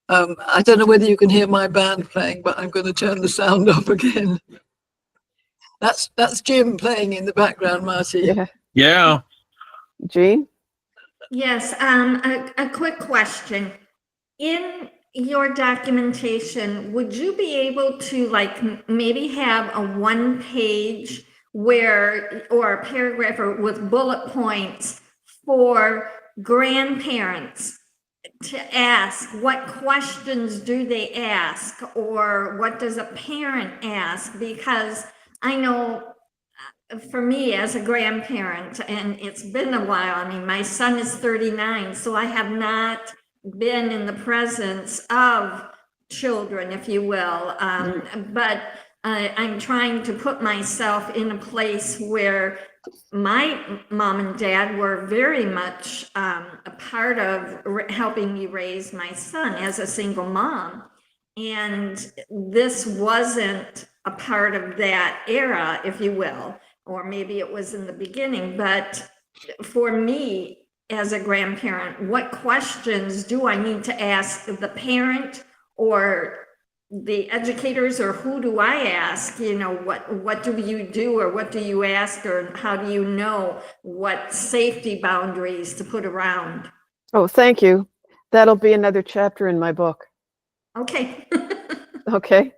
I don't know whether you can hear my band playing, but I'm going to turn the sound off again. That's Jim playing in the background, Marty. Yeah. Jean? Yes, a quick question. In your documentation, would you be able to maybe have a 1-page or a paragraph with bullet points for grandparents to ask? What questions do they ask, or what does a parent ask? Because I know for me as a grandparent, and it's been a while, I mean, my son is 39, so I have not been in the presence of children, if you will, but I'm trying to put myself in a place where my mom and dad were very much a part of helping me raise my son as a single mom. And this wasn't a part of that era, if you will, or maybe it was in the beginning. But for me, as a grandparent, what questions do I need to ask the parent or the educators, or who do I ask? What do you do, or what do you ask, or how do you know what safety boundaries to put around? Oh, thank you. That'll be another chapter in my book. Okay. Okay.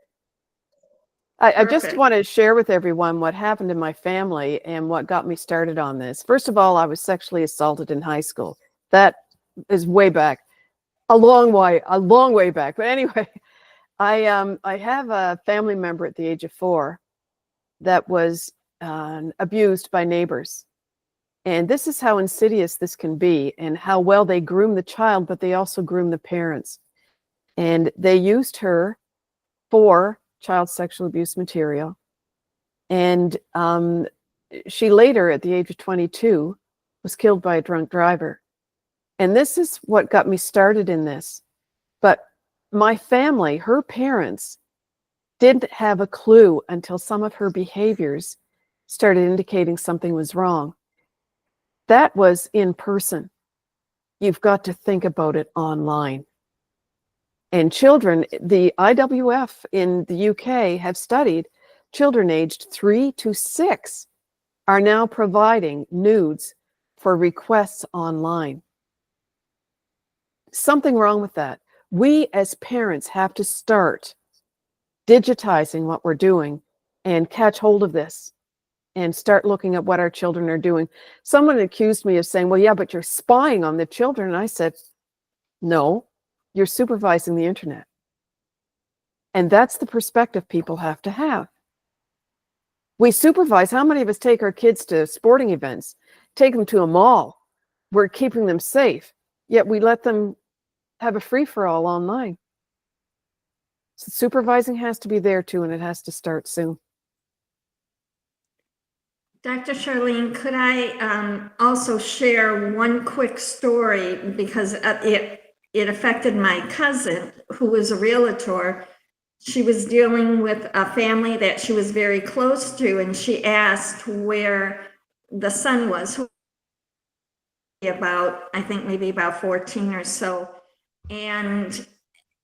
I just want to share with everyone what happened in my family and what got me started on this. First of all, I was sexually assaulted in high school. That is way back, a long way back. But anyway, I have a family member at the age of 4 that was abused by neighbors. And this is how insidious this can be, and how well they groom the child, but they also groom the parents. And they used her for child sexual abuse material. And she later, at the age of 22, was killed by a drunk driver. And this is what got me started in this. But my family, her parents, didn't have a clue until some of her behaviors started indicating something was wrong. That was in person. You've got to think about it online. And children, the IWF in the UK have studied children aged 3 to 6 are now providing nudes for requests online. Something wrong with that. We as parents have to start digitizing what we're doing and catch hold of this and start looking at what our children are doing. Someone accused me of saying, well, yeah, but you're spying on the children. And I said, no. You're supervising the internet. And that's the perspective people have to have. We supervise. How many of us take our kids to sporting events, take them to a mall? We're keeping them safe, yet we let them have a free-for-all online. Supervising has to be there too, and it has to start soon. Dr. Charlene, could I also share one quick story, because it affected my cousin, who was a realtor. She was dealing with a family that she was very close to, and she asked where the son was, who about, I think maybe about 14 or so. And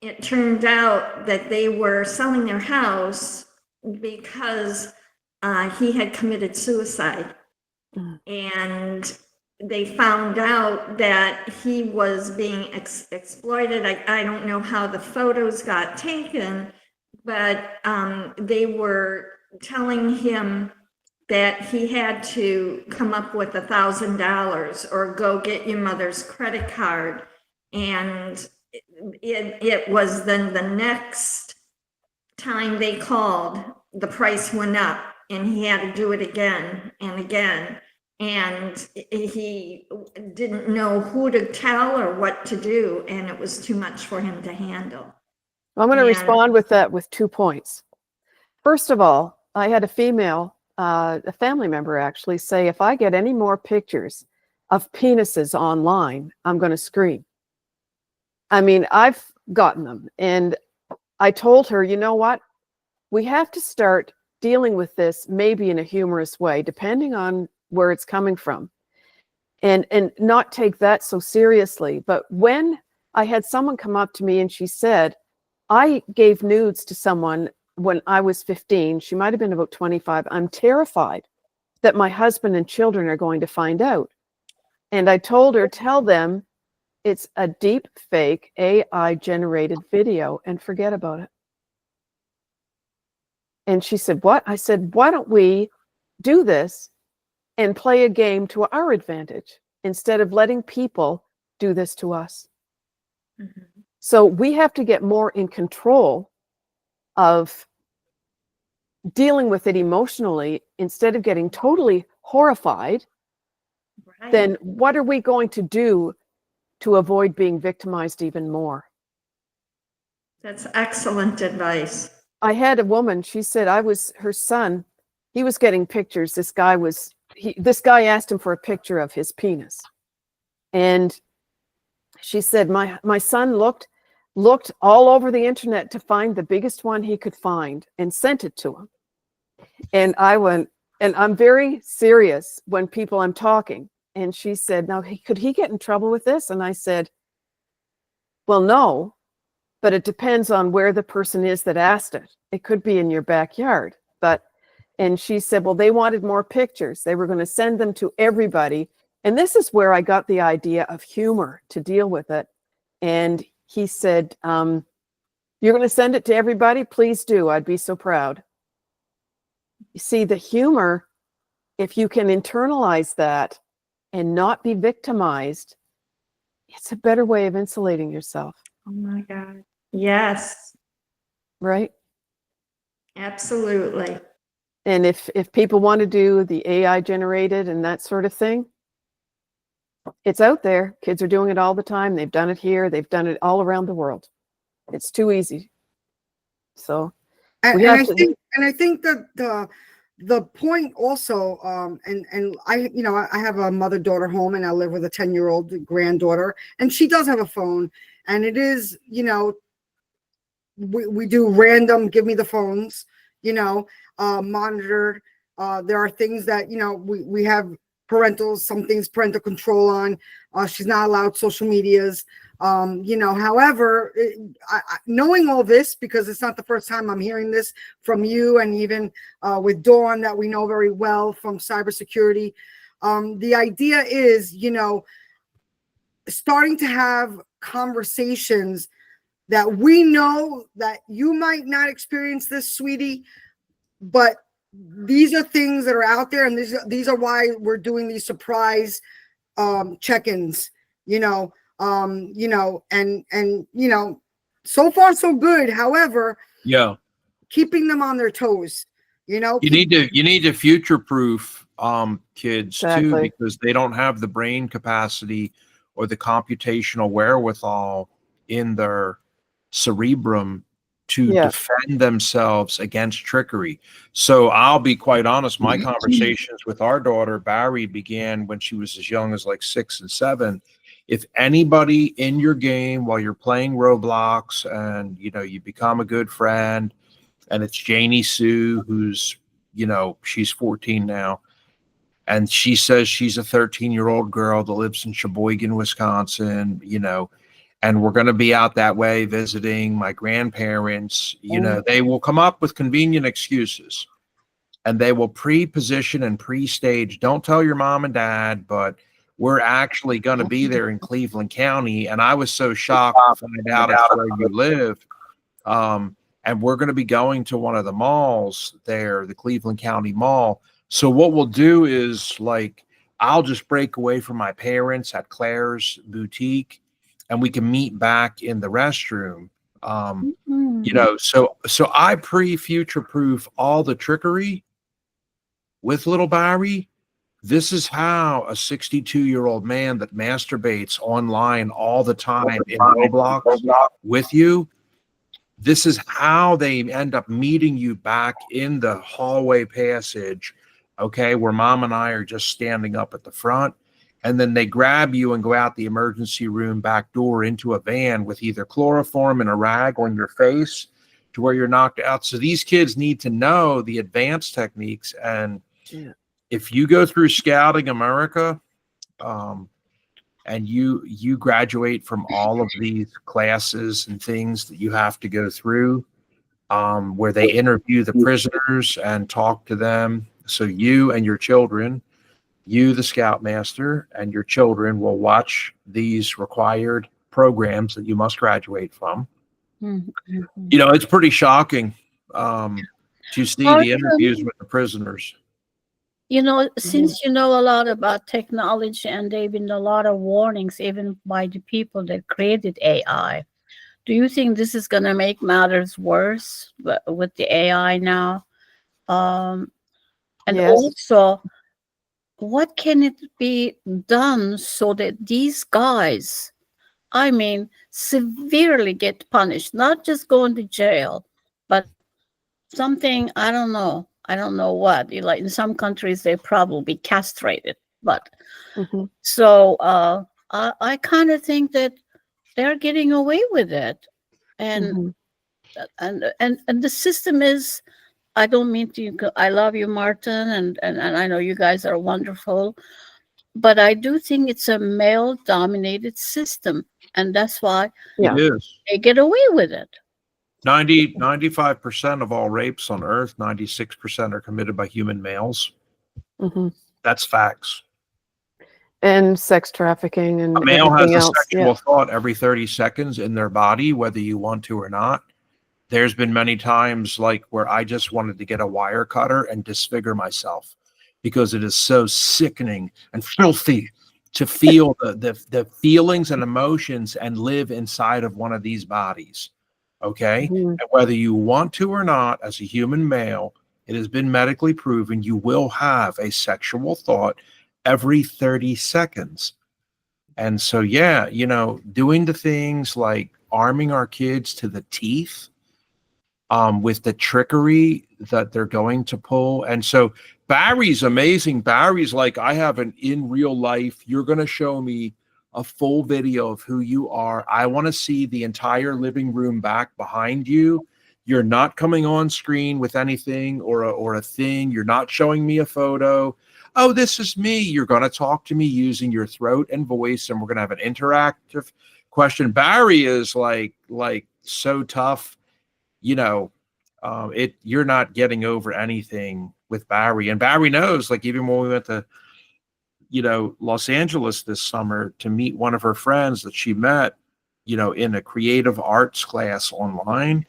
it turned out that they were selling their house because he had committed suicide. And they found out that he was being exploited. I don't know how the photos got taken, but they were telling him that he had to come up with $1,000 or go get your mother's credit card. And it was then the next time they called, the price went up and he had to do it again and again. And he didn't know who to tell or what to do. And it was too much for him to handle. I'm going to respond with that with 2 points. First of all, I had a female, a family member actually, say, if I get any more pictures of penises online, I'm going to scream. I mean, I've gotten them. And I told her, you know what? We have to start dealing with this maybe in a humorous way, depending on where it's coming from, and not take that so seriously. But when I had someone come up to me and she said, I gave nudes to someone when I was 15, she might have been about 25. I'm terrified that my husband and children are going to find out. And I told her, tell them it's a deep fake AI generated video and forget about it. And she said, what? I said, why don't we do this and play a game to our advantage instead of letting people do this to us? Mm-hmm. So we have to get more in control of dealing with it emotionally instead of getting totally horrified. Right. Then what are we going to do to avoid being victimized even more? That's excellent advice. I had a woman, she said her son, he was getting pictures. This guy asked him for a picture of his penis. And she said, my son looked all over the internet to find the biggest one he could find and sent it to him. And I went, and I'm very serious when I'm talking. And she said, now, could he get in trouble with this? And I said, well, no, but it depends on where the person is that asked it. It could be in your backyard. And she said, well, they wanted more pictures. They were going to send them to everybody. And this is where I got the idea of humor to deal with it. And he said, you're going to send it to everybody? Please do. I'd be so proud. You see, the humor, if you can internalize that and not be victimized, it's a better way of insulating yourself. Oh my God. Yes. Right? Absolutely. And if people want to do the AI generated and that sort of thing, it's out there. Kids are doing it all the time. They've done it here. They've done it all around the world. It's too easy. So, I think that the point also, and I have a mother-daughter home, and I live with a 10-year-old granddaughter, and she does have a phone, and it is, we do random, give me the phones, monitored. There are things that, we have some things parental control on. She's not allowed social medias. However, knowing all this, because it's not the first time I'm hearing this from you, and even with Dawn, that we know very well from cybersecurity, the idea is, starting to have conversations that we know that you might not experience this, sweetie, but these are things that are out there, and these are why we're doing these surprise check-ins, so far so good. However, keeping them on their toes, you need to future-proof kids Exactly. too, because they don't have the brain capacity or the computational wherewithal in their cerebrum to defend themselves against trickery. So I'll be quite honest, my conversations with our daughter, Barry, began when she was as young as like 6 and 7. If anybody in your game while you're playing Roblox and, you know, you become a good friend, and it's Janie Sue, who's, you know, she's 14 now, and she says she's a 13-year-old girl that lives in Sheboygan, Wisconsin, you know, and we're going to be out that way visiting my grandparents, you know, they will come up with convenient excuses, and they will pre-position and pre-stage. Don't tell your mom and dad, but we're actually going to be there in Cleveland County. And I was so shocked to find out it's where you live. And we're going to be going to one of the malls there, the Cleveland County Mall. So what we'll do is, like, I'll just break away from my parents at Claire's boutique, and we can meet back in the restroom. You know, so I future proof all the trickery with little Barry. This is how a 62-year-old man that masturbates online all the time in Roblox with you, this is how they end up meeting you back in the hallway passage, okay, where mom and I are just standing up at the front. And then they grab you and go out the emergency room back door into a van with either chloroform and a rag on your face to where you're knocked out. So these kids need to know the advanced techniques. And if you go through Scouting America, and you graduate from all of these classes and things that you have to go through, where they interview the prisoners and talk to them. So you and your children, you, the Scoutmaster, and your children will watch these required programs that you must graduate from. You know, it's pretty shocking to see the interviews with the prisoners. You know, since you know a lot about technology and there have been a lot of warnings even by the people that created AI, do you think this is going to make matters worse with the AI now? And also, what can it be done so that these guys, I mean, severely get punished, not just going to jail, but something, I don't know what. Like in some countries, they probably castrated. But so I kind of think that they're getting away with it, and the system is. I don't mean to. I love you, Martin, and I know you guys are wonderful, but I do think it's a male-dominated system, and that's why It is. they get away with it. 95% of all rapes on Earth, 96% are committed by human males. That's facts. And sex trafficking and a male has a else. sexual thought every 30 seconds in their body, whether you want to or not. There's been many times like where I just wanted to get a wire cutter and disfigure myself because it is so sickening and filthy to feel the feelings and emotions and live inside of one of these bodies. Okay. And whether you want to or not, as a human male, it has been medically proven you will have a sexual thought every 30 seconds. And so, yeah, you know, doing the things like arming our kids to the teeth with the trickery that they're going to pull. And so Barry's amazing. Barry's like, I have an in real life, you're going to show me a full video of who you are. I want to see the entire living room back behind you. You're not coming on screen with anything or a thing. You're not showing me a photo. Oh, this is me. You're going to talk to me using your throat and voice, and we're going to have an interactive question. Barry is like so tough. You know, you're not getting over anything with Barry. And Barry knows, like, even when we went to, you know, Los Angeles this summer to meet one of her friends that she met, you know, in a creative arts class online,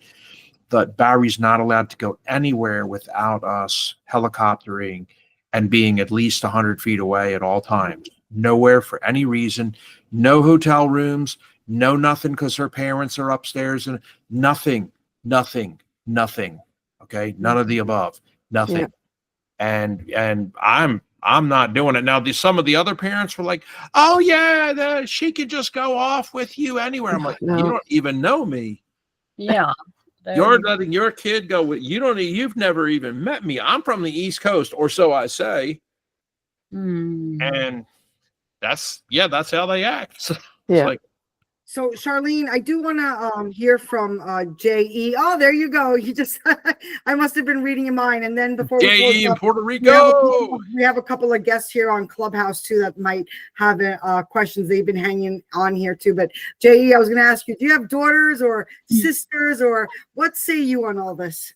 that Barry's not allowed to go anywhere without us helicoptering and being at least 100 feet away at all times. Nowhere for any reason. No hotel rooms, no nothing because her parents are upstairs, and nothing. Okay, none of the above. Nothing. Yeah. And I'm not doing it now. Some of the other parents were like, "Oh yeah, she could just go off with you anywhere." I'm like, "You don't even know me." Yeah, You're letting your kid go with you. You've never even met me. I'm from the East Coast, or so I say. And that's how they act. So, it's like, so Charlene, I do want to hear from J.E. Oh, there you go. You just I must have been reading your mind. And then before we J.E. in close up, Puerto Rico. we have a couple of guests here on Clubhouse too that might have questions. They've been hanging on here too. But J.E., I was going to ask you, do you have daughters or sisters, or what say you on all this?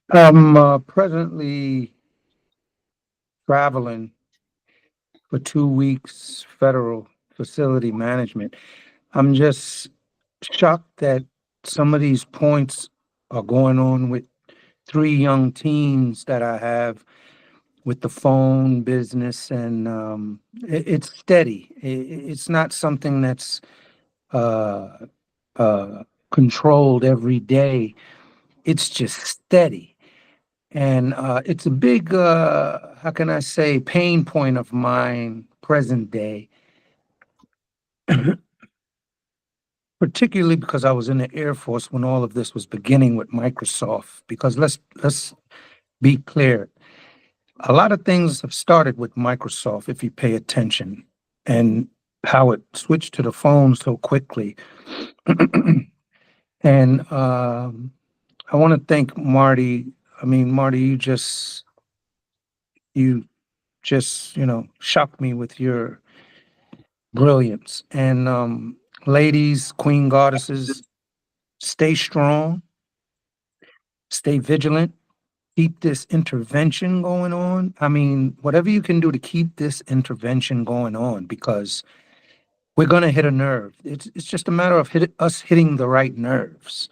I'm presently traveling for 2 weeks, federal facility management. I'm just shocked that some of these points are going on with 3 young teens that I have with the phone business, and it's steady. It's not something that's controlled every day. It's just steady. And it's a big, how can I say, pain point of mine present day. Particularly because I was in the Air Force when all of this was beginning with Microsoft. Because let's be clear, a lot of things have started with Microsoft if you pay attention, and how it switched to the phone so quickly. And I want to thank Marty. I mean, Marty, you just shocked me with your brilliance. And ladies, queen goddesses, stay strong, stay vigilant, keep this intervention going on. I mean, whatever you can do to keep this intervention going on, because we're going to hit a nerve. It's just a matter of us hitting the right nerves.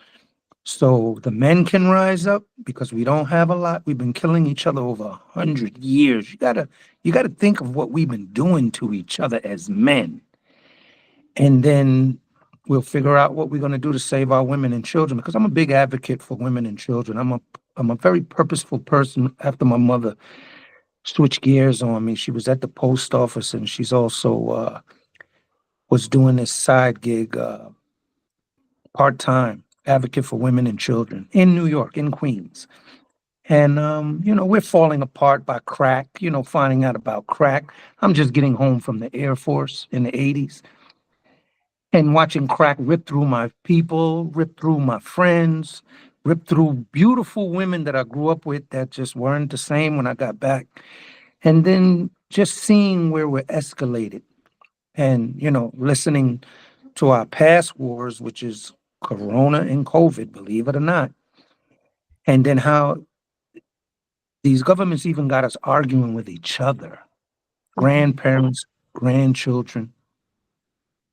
So the men can rise up, because we don't have a lot. We've been killing each other over 100 years. You gotta think of what we've been doing to each other as men. And then we'll figure out what we're going to do to save our women and children, because I'm a big advocate for women and children. I'm a very purposeful person. After my mother switched gears on me, she was at the post office, and she's also was doing this side gig, part-time advocate for women and children in New York, in Queens. And, we're falling apart by crack, finding out about crack. I'm just getting home from the Air Force in the 80s. And watching crack rip through my people, rip through my friends, rip through beautiful women that I grew up with that just weren't the same when I got back. And then just seeing where we're escalated, and, listening to our past wars, which is Corona and COVID, believe it or not. And then how these governments even got us arguing with each other, grandparents, grandchildren.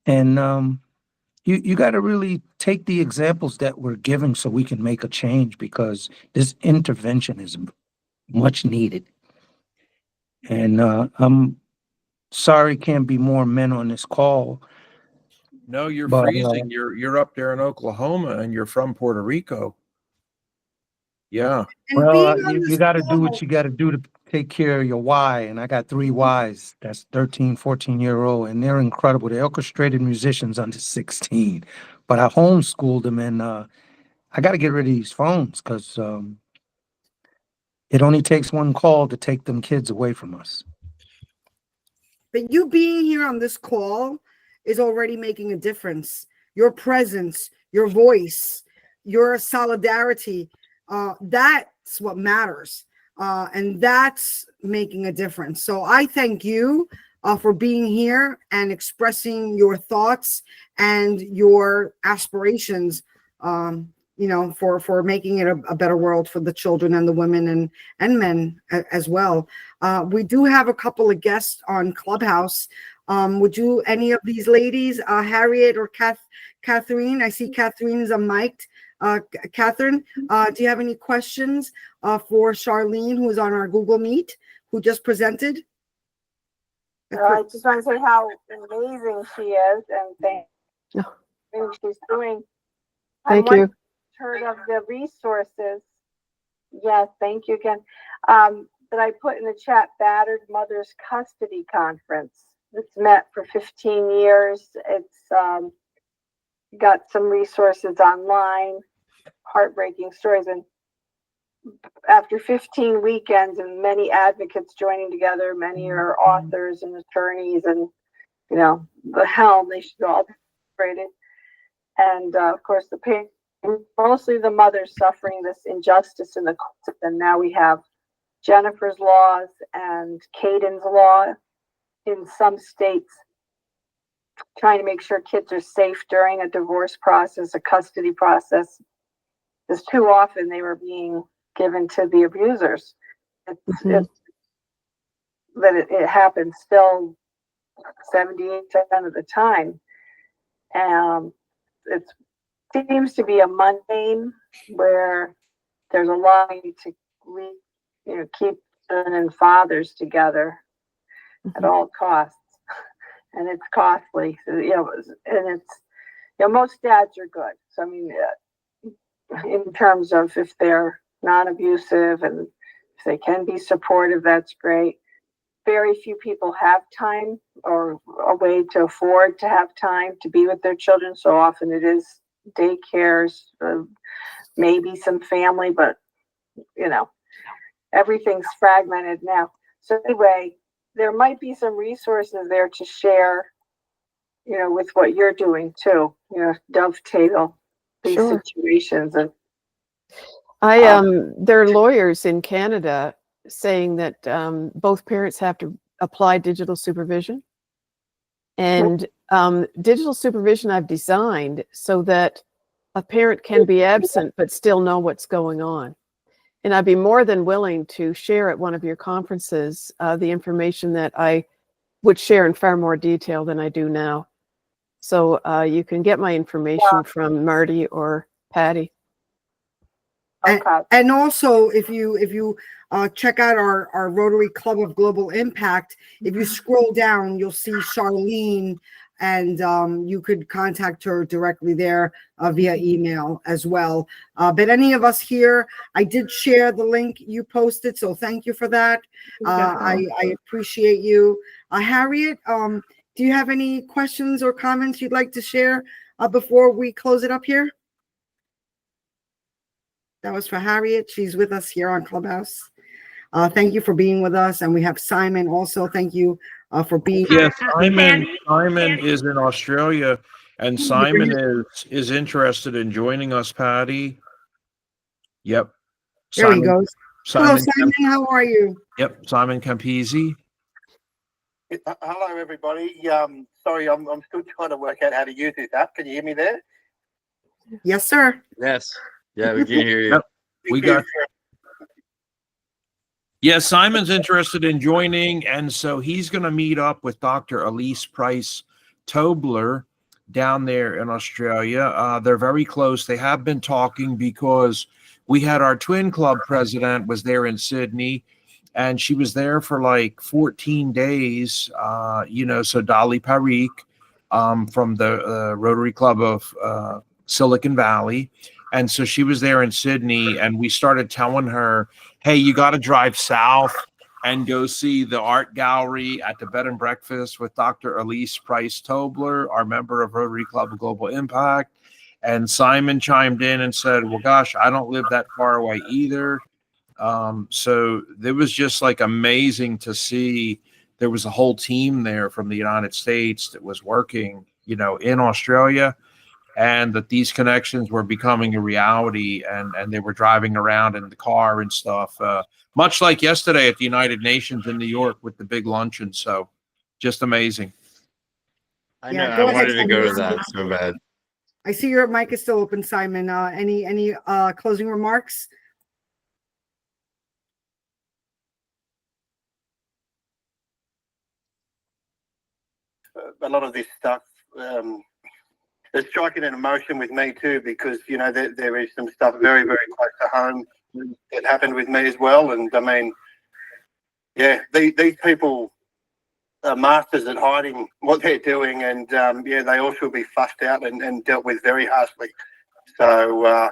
And you got to really take the examples that we're giving so we can make a change, because this intervention is much needed. And I'm sorry can't be more men on this call. No, you're But, freezing. You're up there in Oklahoma, and you're from Puerto Rico. Yeah. And well, being on you this got to do call- what you got to do to take care of your Y. And I got 3 Ys. That's 13, 14-year-old. And they're incredible. They're orchestrated musicians under 16. But I homeschooled them, and I got to get rid of these phones, because it only takes one call to take them kids away from us. But you being here on this call is already making a difference. Your presence, your voice, your solidarity, that's what matters. And that's making a difference. So I thank you for being here and expressing your thoughts and your aspirations, for making it a better world for the children and the women and men as well. We do have a couple of guests on Clubhouse. Would you, any of these ladies, Harriet or Catherine? I see Catherine's unmiked. Catherine, do you have any questions for Charlene, who is on our Google Meet, who just presented? I just want to say how amazing she is, and thank she's doing. Thank you. Heard of the resources? Yes, thank you again. That I put in the chat, Battered Mothers Custody Conference. It's met for 15 years. It's got some resources online. heartbreaking stories. And after 15 weekends and many advocates joining together, many are authors and attorneys and, you know, the helm, they should all be separated. And of course, the pain, mostly the mothers suffering this injustice in the courts. And now we have Jennifer's laws and Caden's law in some states trying to make sure kids are safe during a divorce process, a custody process, because too often they were being given to the abusers. It happens still 78% of the time. It seems to be a mundane where there's a lot to keep children and fathers together at all costs, and it's costly. So, and it's most dads are good. So I mean, in terms of if they're non-abusive and if they can be supportive, that's great. Very few people have time or a way to afford to have time to be with their children. So often it is daycares, maybe some family, but everything's fragmented now. So anyway, there might be some resources there to share, with what you're doing too, dovetail these situations. And there are lawyers in Canada saying that both parents have to apply digital supervision. And digital supervision I've designed so that a parent can be absent but still know what's going on. And I'd be more than willing to share at one of your conferences the information that I would share in far more detail than I do now. So you can get my information from Marty or Patty. And also, if you check out our Rotary Club of Global Impact, if you scroll down, you'll see Charlene, and you could contact her directly there via email as well. But any of us here, I did share the link you posted, so thank you for that. I appreciate you. Harriet, do you have any questions or comments you'd like to share before we close it up here? That was for Harriet. She's with us here on Clubhouse. Thank you for being with us. And we have Simon also. Thank you for being here. Yes, Simon is in Australia, and Simon is interested in joining us, Patty. Yep. There he goes. Simon, hello, Simon. How are you? Yep, Simon Campisi. Hello, everybody. Sorry, I'm still trying to work out how to use this app. Can you hear me there? Yes, sir. Yes. Yeah, we can hear you. Yep. We got. Yeah, Simon's interested in joining, and so he's going to meet up with Dr. Elise Price Tobler down there in Australia. They're very close. They have been talking because we had our twin club president was there in Sydney, and she was there for like 14 days. So Dolly Parikh from the Rotary Club of Silicon Valley. And so she was there in Sydney, and we started telling her, hey, you got to drive south and go see the art gallery at the bed and breakfast with Dr. Elise Price Tobler, our member of Rotary Club of Global Impact. And Simon chimed in and said, well, gosh, I don't live that far away either. So it was just like amazing to see there was a whole team there from the United States that was working, in Australia. And that these connections were becoming a reality, and they were driving around in the car and stuff, much like yesterday at the United Nations in New York with the big luncheon. So just amazing. I know. I wanted to go to that so bad. I see your mic is still open, Simon. Any closing remarks? A lot of this stuff it's striking an emotion with me too, because there is some stuff very, very close to home that happened with me as well. And I mean, these people are masters at hiding what they're doing, and they all should be flushed out and dealt with very harshly. So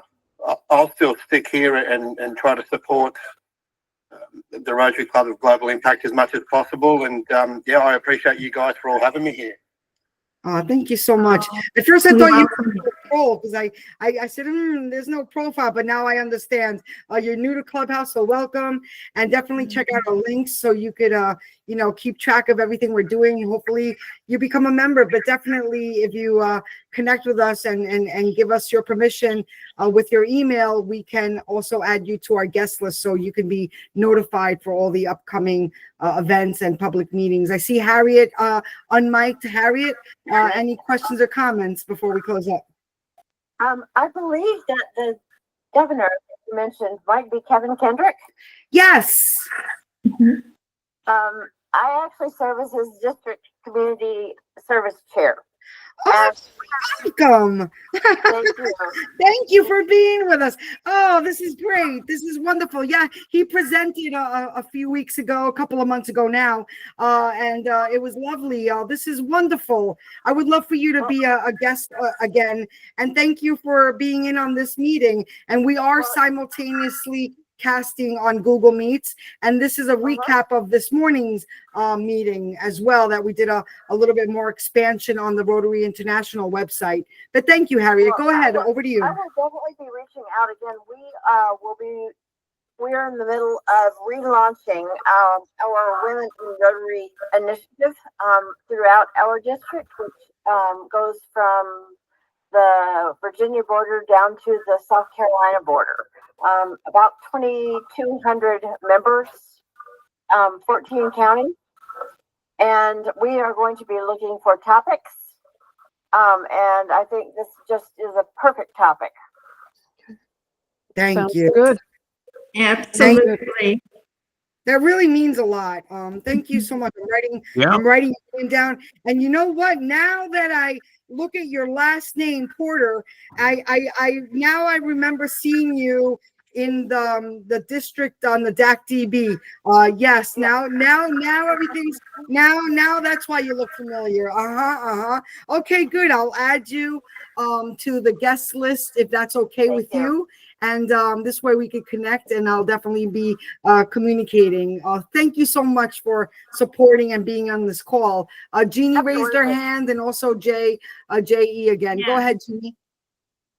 I'll still stick here and try to support the Rotary Club of Global Impact as much as possible. And I appreciate you guys for all having me here. Thank you so much. At first, I thought scroll because I said, there's no profile, but now I understand. You're new to Clubhouse, so welcome, and definitely check out our links so you could, keep track of everything we're doing. And hopefully you become a member, but definitely if you connect with us and give us your permission with your email, we can also add you to our guest list so you can be notified for all the upcoming events and public meetings. I see Harriet unmiked. Harriet, any questions or comments before we close up? I believe that the governor you mentioned might be Kevin Kendrick. Yes. I actually serve as his district community service chair. Oh, welcome. Thank you. Thank you for being with us. Oh, this is great. This is wonderful. Yeah, he presented a few weeks ago, a couple of months ago now, and it was lovely. This is wonderful. I would love for you to be a guest again, and thank you for being in on this meeting. And we are simultaneously casting on Google Meets, and this is a recap of this morning's meeting as well, that we did a little bit more expansion on the Rotary International website. But thank you, Harriet. Go ahead, over to you. I will definitely be reaching out again. We're in the middle of relaunching our Women in Rotary initiative throughout our district, which goes from the Virginia border down to the South Carolina border. About 2,200 members, 14 counties, and we are going to be looking for topics. And I think this just is a perfect topic. Thank Sounds you. good. Absolutely. That really means a lot. Thank you so much. I'm writing it down. And you know what? Now that I look at your last name, Porter, I now remember seeing you in the district on the DAC-DB. Yes. Now everything's now that's why you look familiar. Okay, good. I'll add you to the guest list if that's okay with you. And this way we can connect, and I'll definitely be communicating. Thank you so much for supporting and being on this call. Jeannie raised her hand, and also J.E. again. Yeah. Go ahead, Jeannie.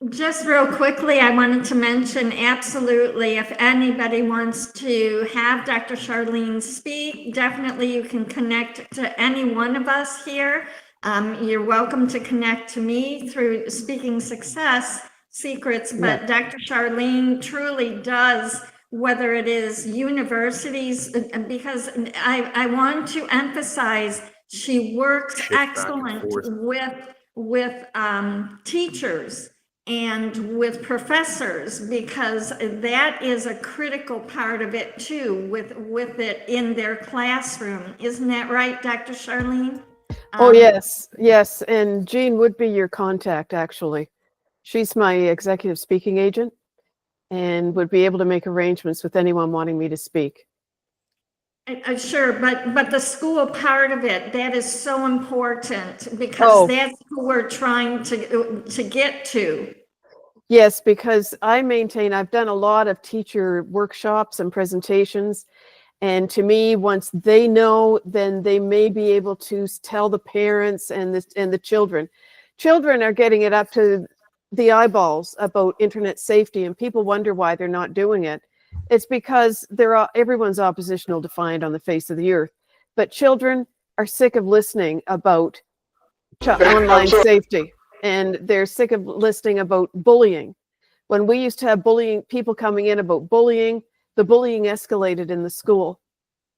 Just real quickly, I wanted to mention, absolutely, if anybody wants to have Dr. Charlene speak, definitely you can connect to any one of us here. You're welcome to connect to me through Speaking Success Secrets, but Dr. Charlene truly does, whether it is universities, because I want to emphasize she works excellent with teachers and with professors, because that is a critical part of it too, with it in their classroom. Isn't that right, Dr. Charlene? Oh, yes. And Jean would be your contact, actually. She's my executive speaking agent and would be able to make arrangements with anyone wanting me to speak. Sure, but the school part of it, that is so important, because that's who we're trying to get to. Yes, because I've done a lot of teacher workshops and presentations, and to me, once they know, then they may be able to tell the parents and the children. Children are getting it up to the eyeballs about internet safety, and people wonder why they're not doing it. It's because everyone's oppositional defiant on the face of the earth, but children are sick of listening about online safety, and they're sick of listening about bullying. When we used to have people coming in about bullying, the bullying escalated in the school.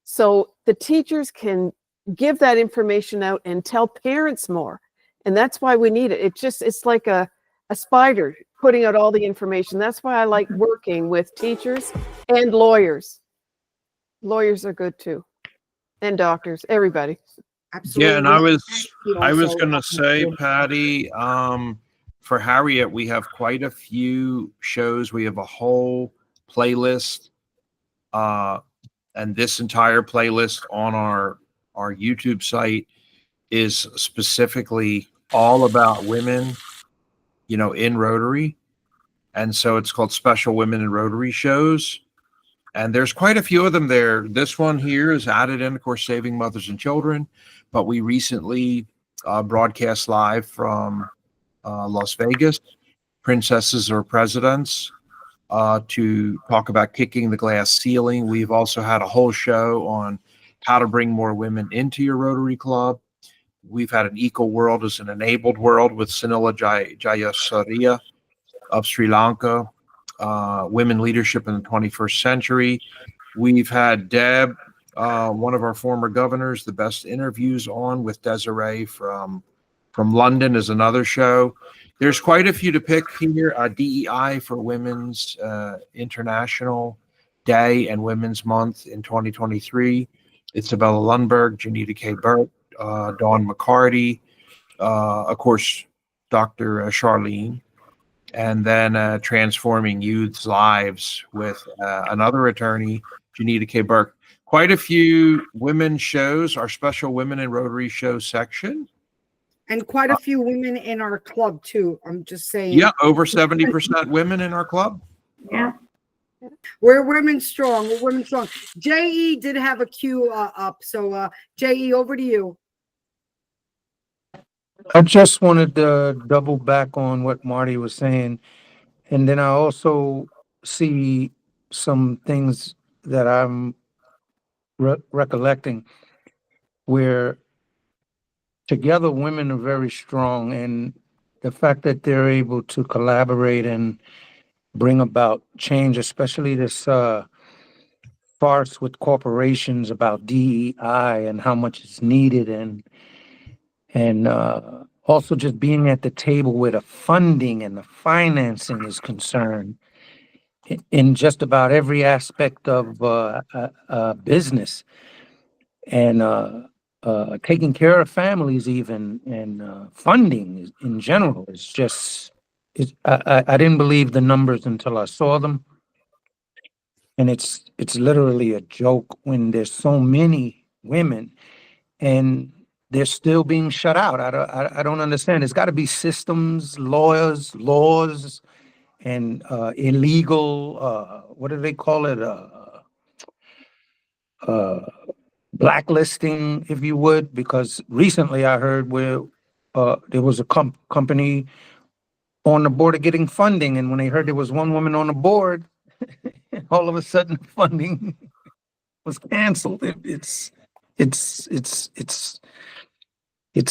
So the teachers can give that information out and tell parents more, and that's why we need it. It's like a spider putting out all the information. That's why I like working with teachers and lawyers. Lawyers are good too, and doctors, everybody. Absolutely. Yeah, and I was gonna say, Patty, for Harriet, we have quite a few shows. We have a whole playlist, and this entire playlist on our YouTube site is specifically all about women, in Rotary. And so it's called Special Women in Rotary Shows. And there's quite a few of them there. This one here is added in, of course, Saving Mothers and Children. But we recently broadcast live from Las Vegas. princesses or presidents to talk about kicking the glass ceiling. We've also had a whole show on how to bring more women into your Rotary Club. We've had an equal world as an enabled world with Sunila Jayasuriya of Sri Lanka, women leadership in the 21st century. We've had Deb, one of our former governors, the best interviews on with Desiree from London is another show. There's quite a few to pick here. DEI for Women's International Day and Women's Month in 2023. Isabella Lundberg, Janita K. Burt, Dawn McCarty, of course, Dr. Charlene, and then Transforming Youth's Lives with another attorney, Janita K. Burke. Quite a few women shows, our special Women in Rotary show section. And quite a few women in our club too. I'm just saying. Yeah, over 70% women in our club. Yeah. We're women strong. We're women strong. JE did have a queue up. So JE, over to you. I just wanted to double back on what Marty was saying. And then I also see some things that I'm recollecting where together women are very strong, and the fact that they're able to collaborate and bring about change, especially this farce with corporations about DEI and how much it's needed, and also just being at the table where the funding and the financing is concerned in just about every aspect of business, and taking care of families even, and funding in general is just, I didn't believe the numbers until I saw them. And it's literally a joke when there's so many women and they're still being shut out. I don't understand. There's got to be systems, laws, and illegal, what do they call it? Blacklisting, if you would, because recently I heard where there was a company on the board of getting funding, and when they heard there was one woman on the board, all of a sudden funding was canceled. It's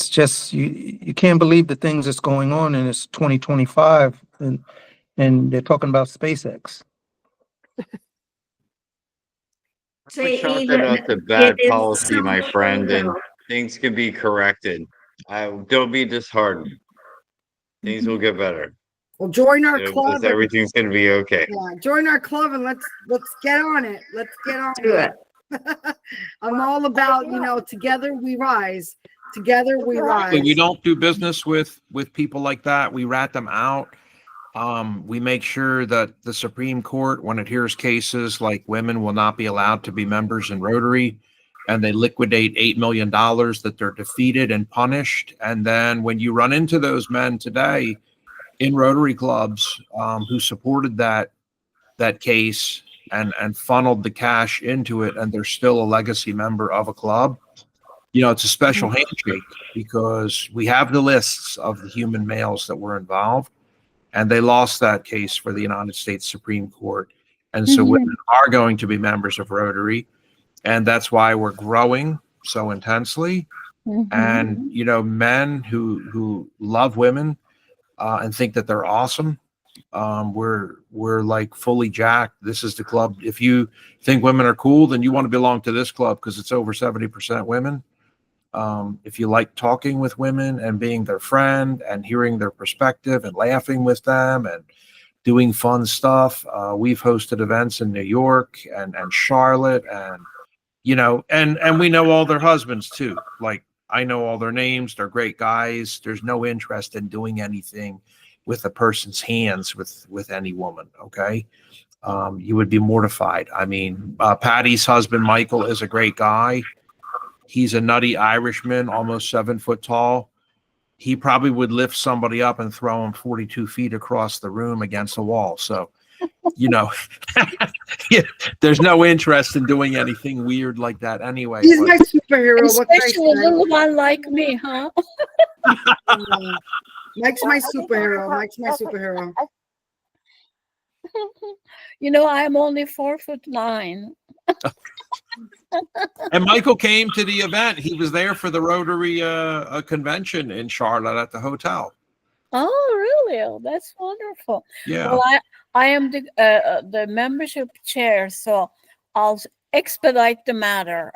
just, you can't believe the things that's going on, and it's 2025, and they're talking about SpaceX. We chalk that up to bad policy, my friend, and things can be corrected. Don't be disheartened. Things will get better. Well, join our club. Everything's going to be okay. Yeah, join our club and let's get on it. Let's get on it. I'm all about, together we rise. Together we rise. We don't do business with people like that. We rat them out. We make sure that the Supreme Court, when it hears cases like women will not be allowed to be members in Rotary, and they liquidate $8 million, that they're defeated and punished. And then when you run into those men today in Rotary clubs who supported that case and funneled the cash into it, and they're still a legacy member of a club, it's a special handshake, because we have the lists of the human males that were involved. And they lost that case for the United States Supreme Court. And so women are going to be members of Rotary. And that's why we're growing so intensely. And, men who love women and think that they're awesome, we're like fully jacked. This is the club. If you think women are cool, then you want to belong to this club, because it's over 70% women. If you like talking with women and being their friend and hearing their perspective and laughing with them and doing fun stuff, we've hosted events in New York and Charlotte, and and we know all their husbands too. Like, I know all their names. They're great guys. There's no interest in doing anything with a person's hands with any woman. Okay. You would be mortified. I mean, Patty's husband, Michael, is a great guy. He's a nutty Irishman, almost 7 foot tall. He probably would lift somebody up and throw him 42 feet across the room against the wall. So, there's no interest in doing anything weird like that anyway. He's my superhero. Especially a little one like me, huh? Mike's my superhero. Mike's my superhero. You know, I'm only 4'9". And Michael came to the event. He was there for the Rotary convention in Charlotte at the hotel. Oh, really? Oh, that's wonderful. Yeah. Well, I am the membership chair, so I'll expedite the matter.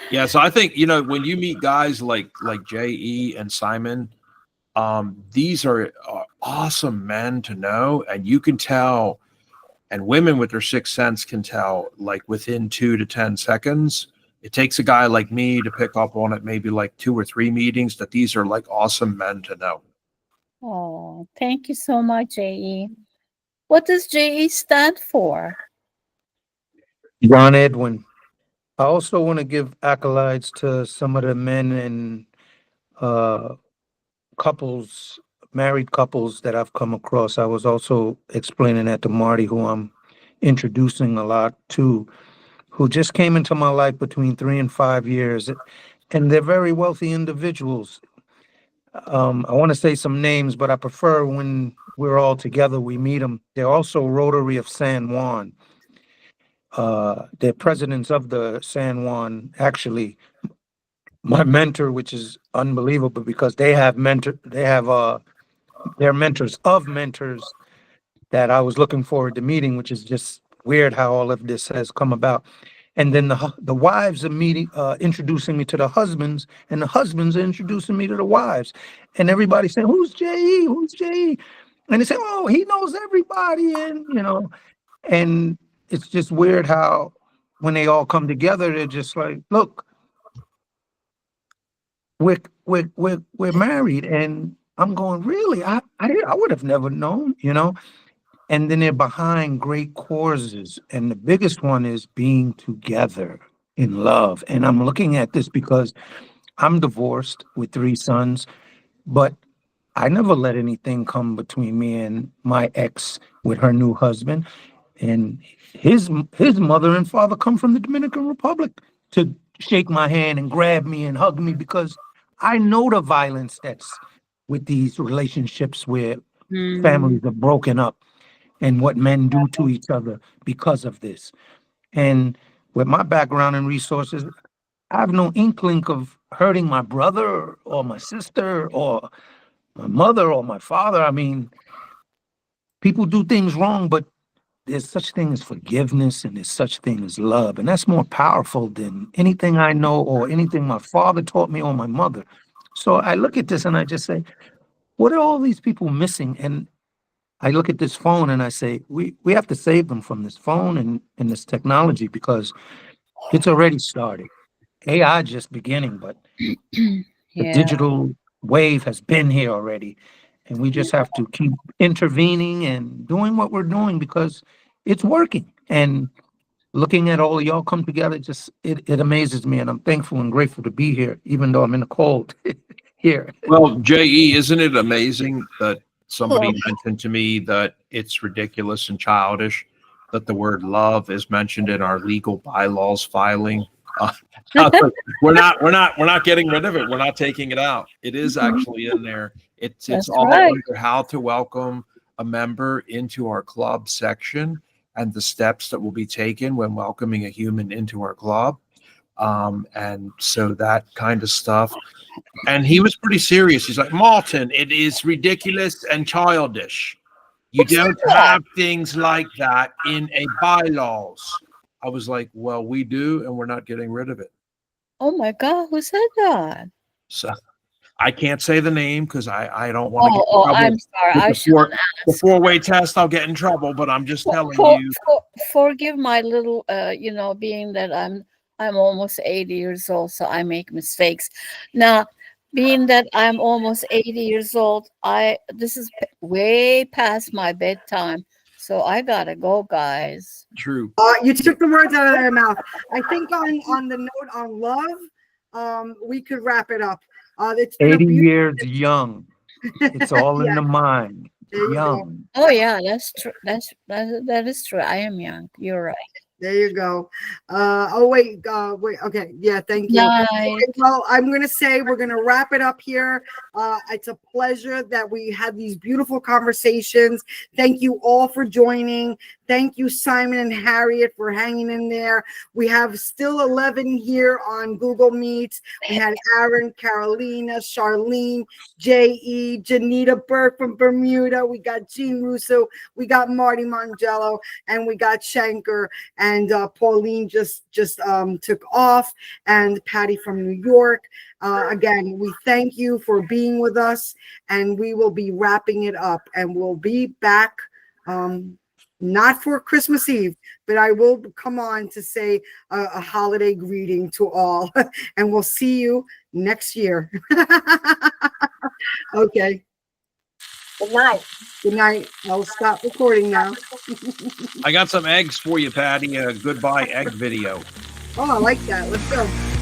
Yeah, so I think, you know, when you meet guys like J.E. and Simon, these are awesome men to know, and you can tell, and women with their sixth sense can tell, like within 2 to 10 seconds. It takes a guy like me to pick up on it, maybe like 2 or 3 meetings, that these are like awesome men to know. Oh, thank you so much, J.E. What does J.E. stand for? John Edwin. I also want to give accolades to some of the men and couples, married couples that I've come across. I was also explaining that to Marty, who I'm introducing a lot to, who just came into my life between 3 and 5 years, and they're very wealthy individuals. I want to say some names, but I prefer when we're all together, we meet them. They're also Rotary of San Juan. They're presidents of the San Juan. Actually, my mentor, which is unbelievable because they're mentors of mentors that I was looking forward to meeting, which is just weird how all of this has come about. And then the wives are introducing me to the husbands, and the husbands are introducing me to the wives. And everybody saying, "Who's J.E.? Who's J.E.?" And they say, "Oh, he knows everybody." And, you know, and it's just weird how when they all come together, they're just like, "Look, we're married." And I'm going, "Really? I would have never known," you know? And then they're behind great causes. And the biggest one is being together in love. And I'm looking at this because I'm divorced with 3 sons, but I never let anything come between me and my ex with her new husband. And his mother and father come from the Dominican Republic to shake my hand and grab me and hug me, because I know the violence that's with these relationships where families are broken up, and what men do to each other because of this. And with my background and resources, I have no inkling of hurting my brother or my sister or my mother or my father. I mean, people do things wrong, but there's such thing as forgiveness and there's such thing as love. And that's more powerful than anything I know or anything my father taught me or my mother. So I look at this and I just say, what are all these people missing? And I look at this phone and I say, we have to save them from this phone and this technology, because it's already started. AI just beginning, but the digital wave has been here already. And we just have to keep intervening and doing what we're doing because it's working. And looking at all of y'all come together, it amazes me. And I'm thankful and grateful to be here, even though I'm in the cold here. Well, J.E., isn't it amazing that somebody mentioned to me that it's ridiculous and childish that the word love is mentioned in our legal bylaws filing? We're not getting rid of it. We're not taking it out. It is actually in there. It's all under how to welcome a member into our club section and the steps that will be taken when welcoming a human into our club. And so that kind of stuff. And he was pretty serious. He's like, "Martin, it is ridiculous and childish. You don't have things like that in a bylaws." I was like, "Well, we do, and we're not getting rid of it." Oh my God, who said that? So I can't say the name because I don't want to get in trouble. I'm sorry. I shouldn't ask. The 4-way test, I'll get in trouble, but I'm just telling you. Forgive my little, being that I'm almost 80 years old, so I make mistakes. Now, being that I'm almost 80 years old, this is way past my bedtime, so I gotta go, guys. True. You took the words out of their mouth. I think on the note on love, we could wrap it up. It's 80 years young. It's all in the mind. Young. Oh yeah, that's true. That is true. I am young. You're right. There you go. Oh wait, okay, yeah, thank you. Night. Okay, well, I'm gonna say we're gonna wrap it up here. It's a pleasure that we had these beautiful conversations. Thank you all for joining. Thank you, Simon and Harriet, for hanging in there. We have still 11 here on Google Meets. We had Aaron, Carolina, Charlene, J.E., Janita Burke from Bermuda. We got Jean Russo. We got Marty Mongello, and we got Shanker. And Pauline just took off, and Patty from New York. Again, we thank you for being with us, and we will be wrapping it up, and we'll be back. Not for Christmas Eve, but I will come on to say a holiday greeting to all, and we'll see you next year. Okay. Good night. Good night. I'll stop recording now. I got some eggs for you, Patty. A goodbye egg video. Oh, I like that. Let's go.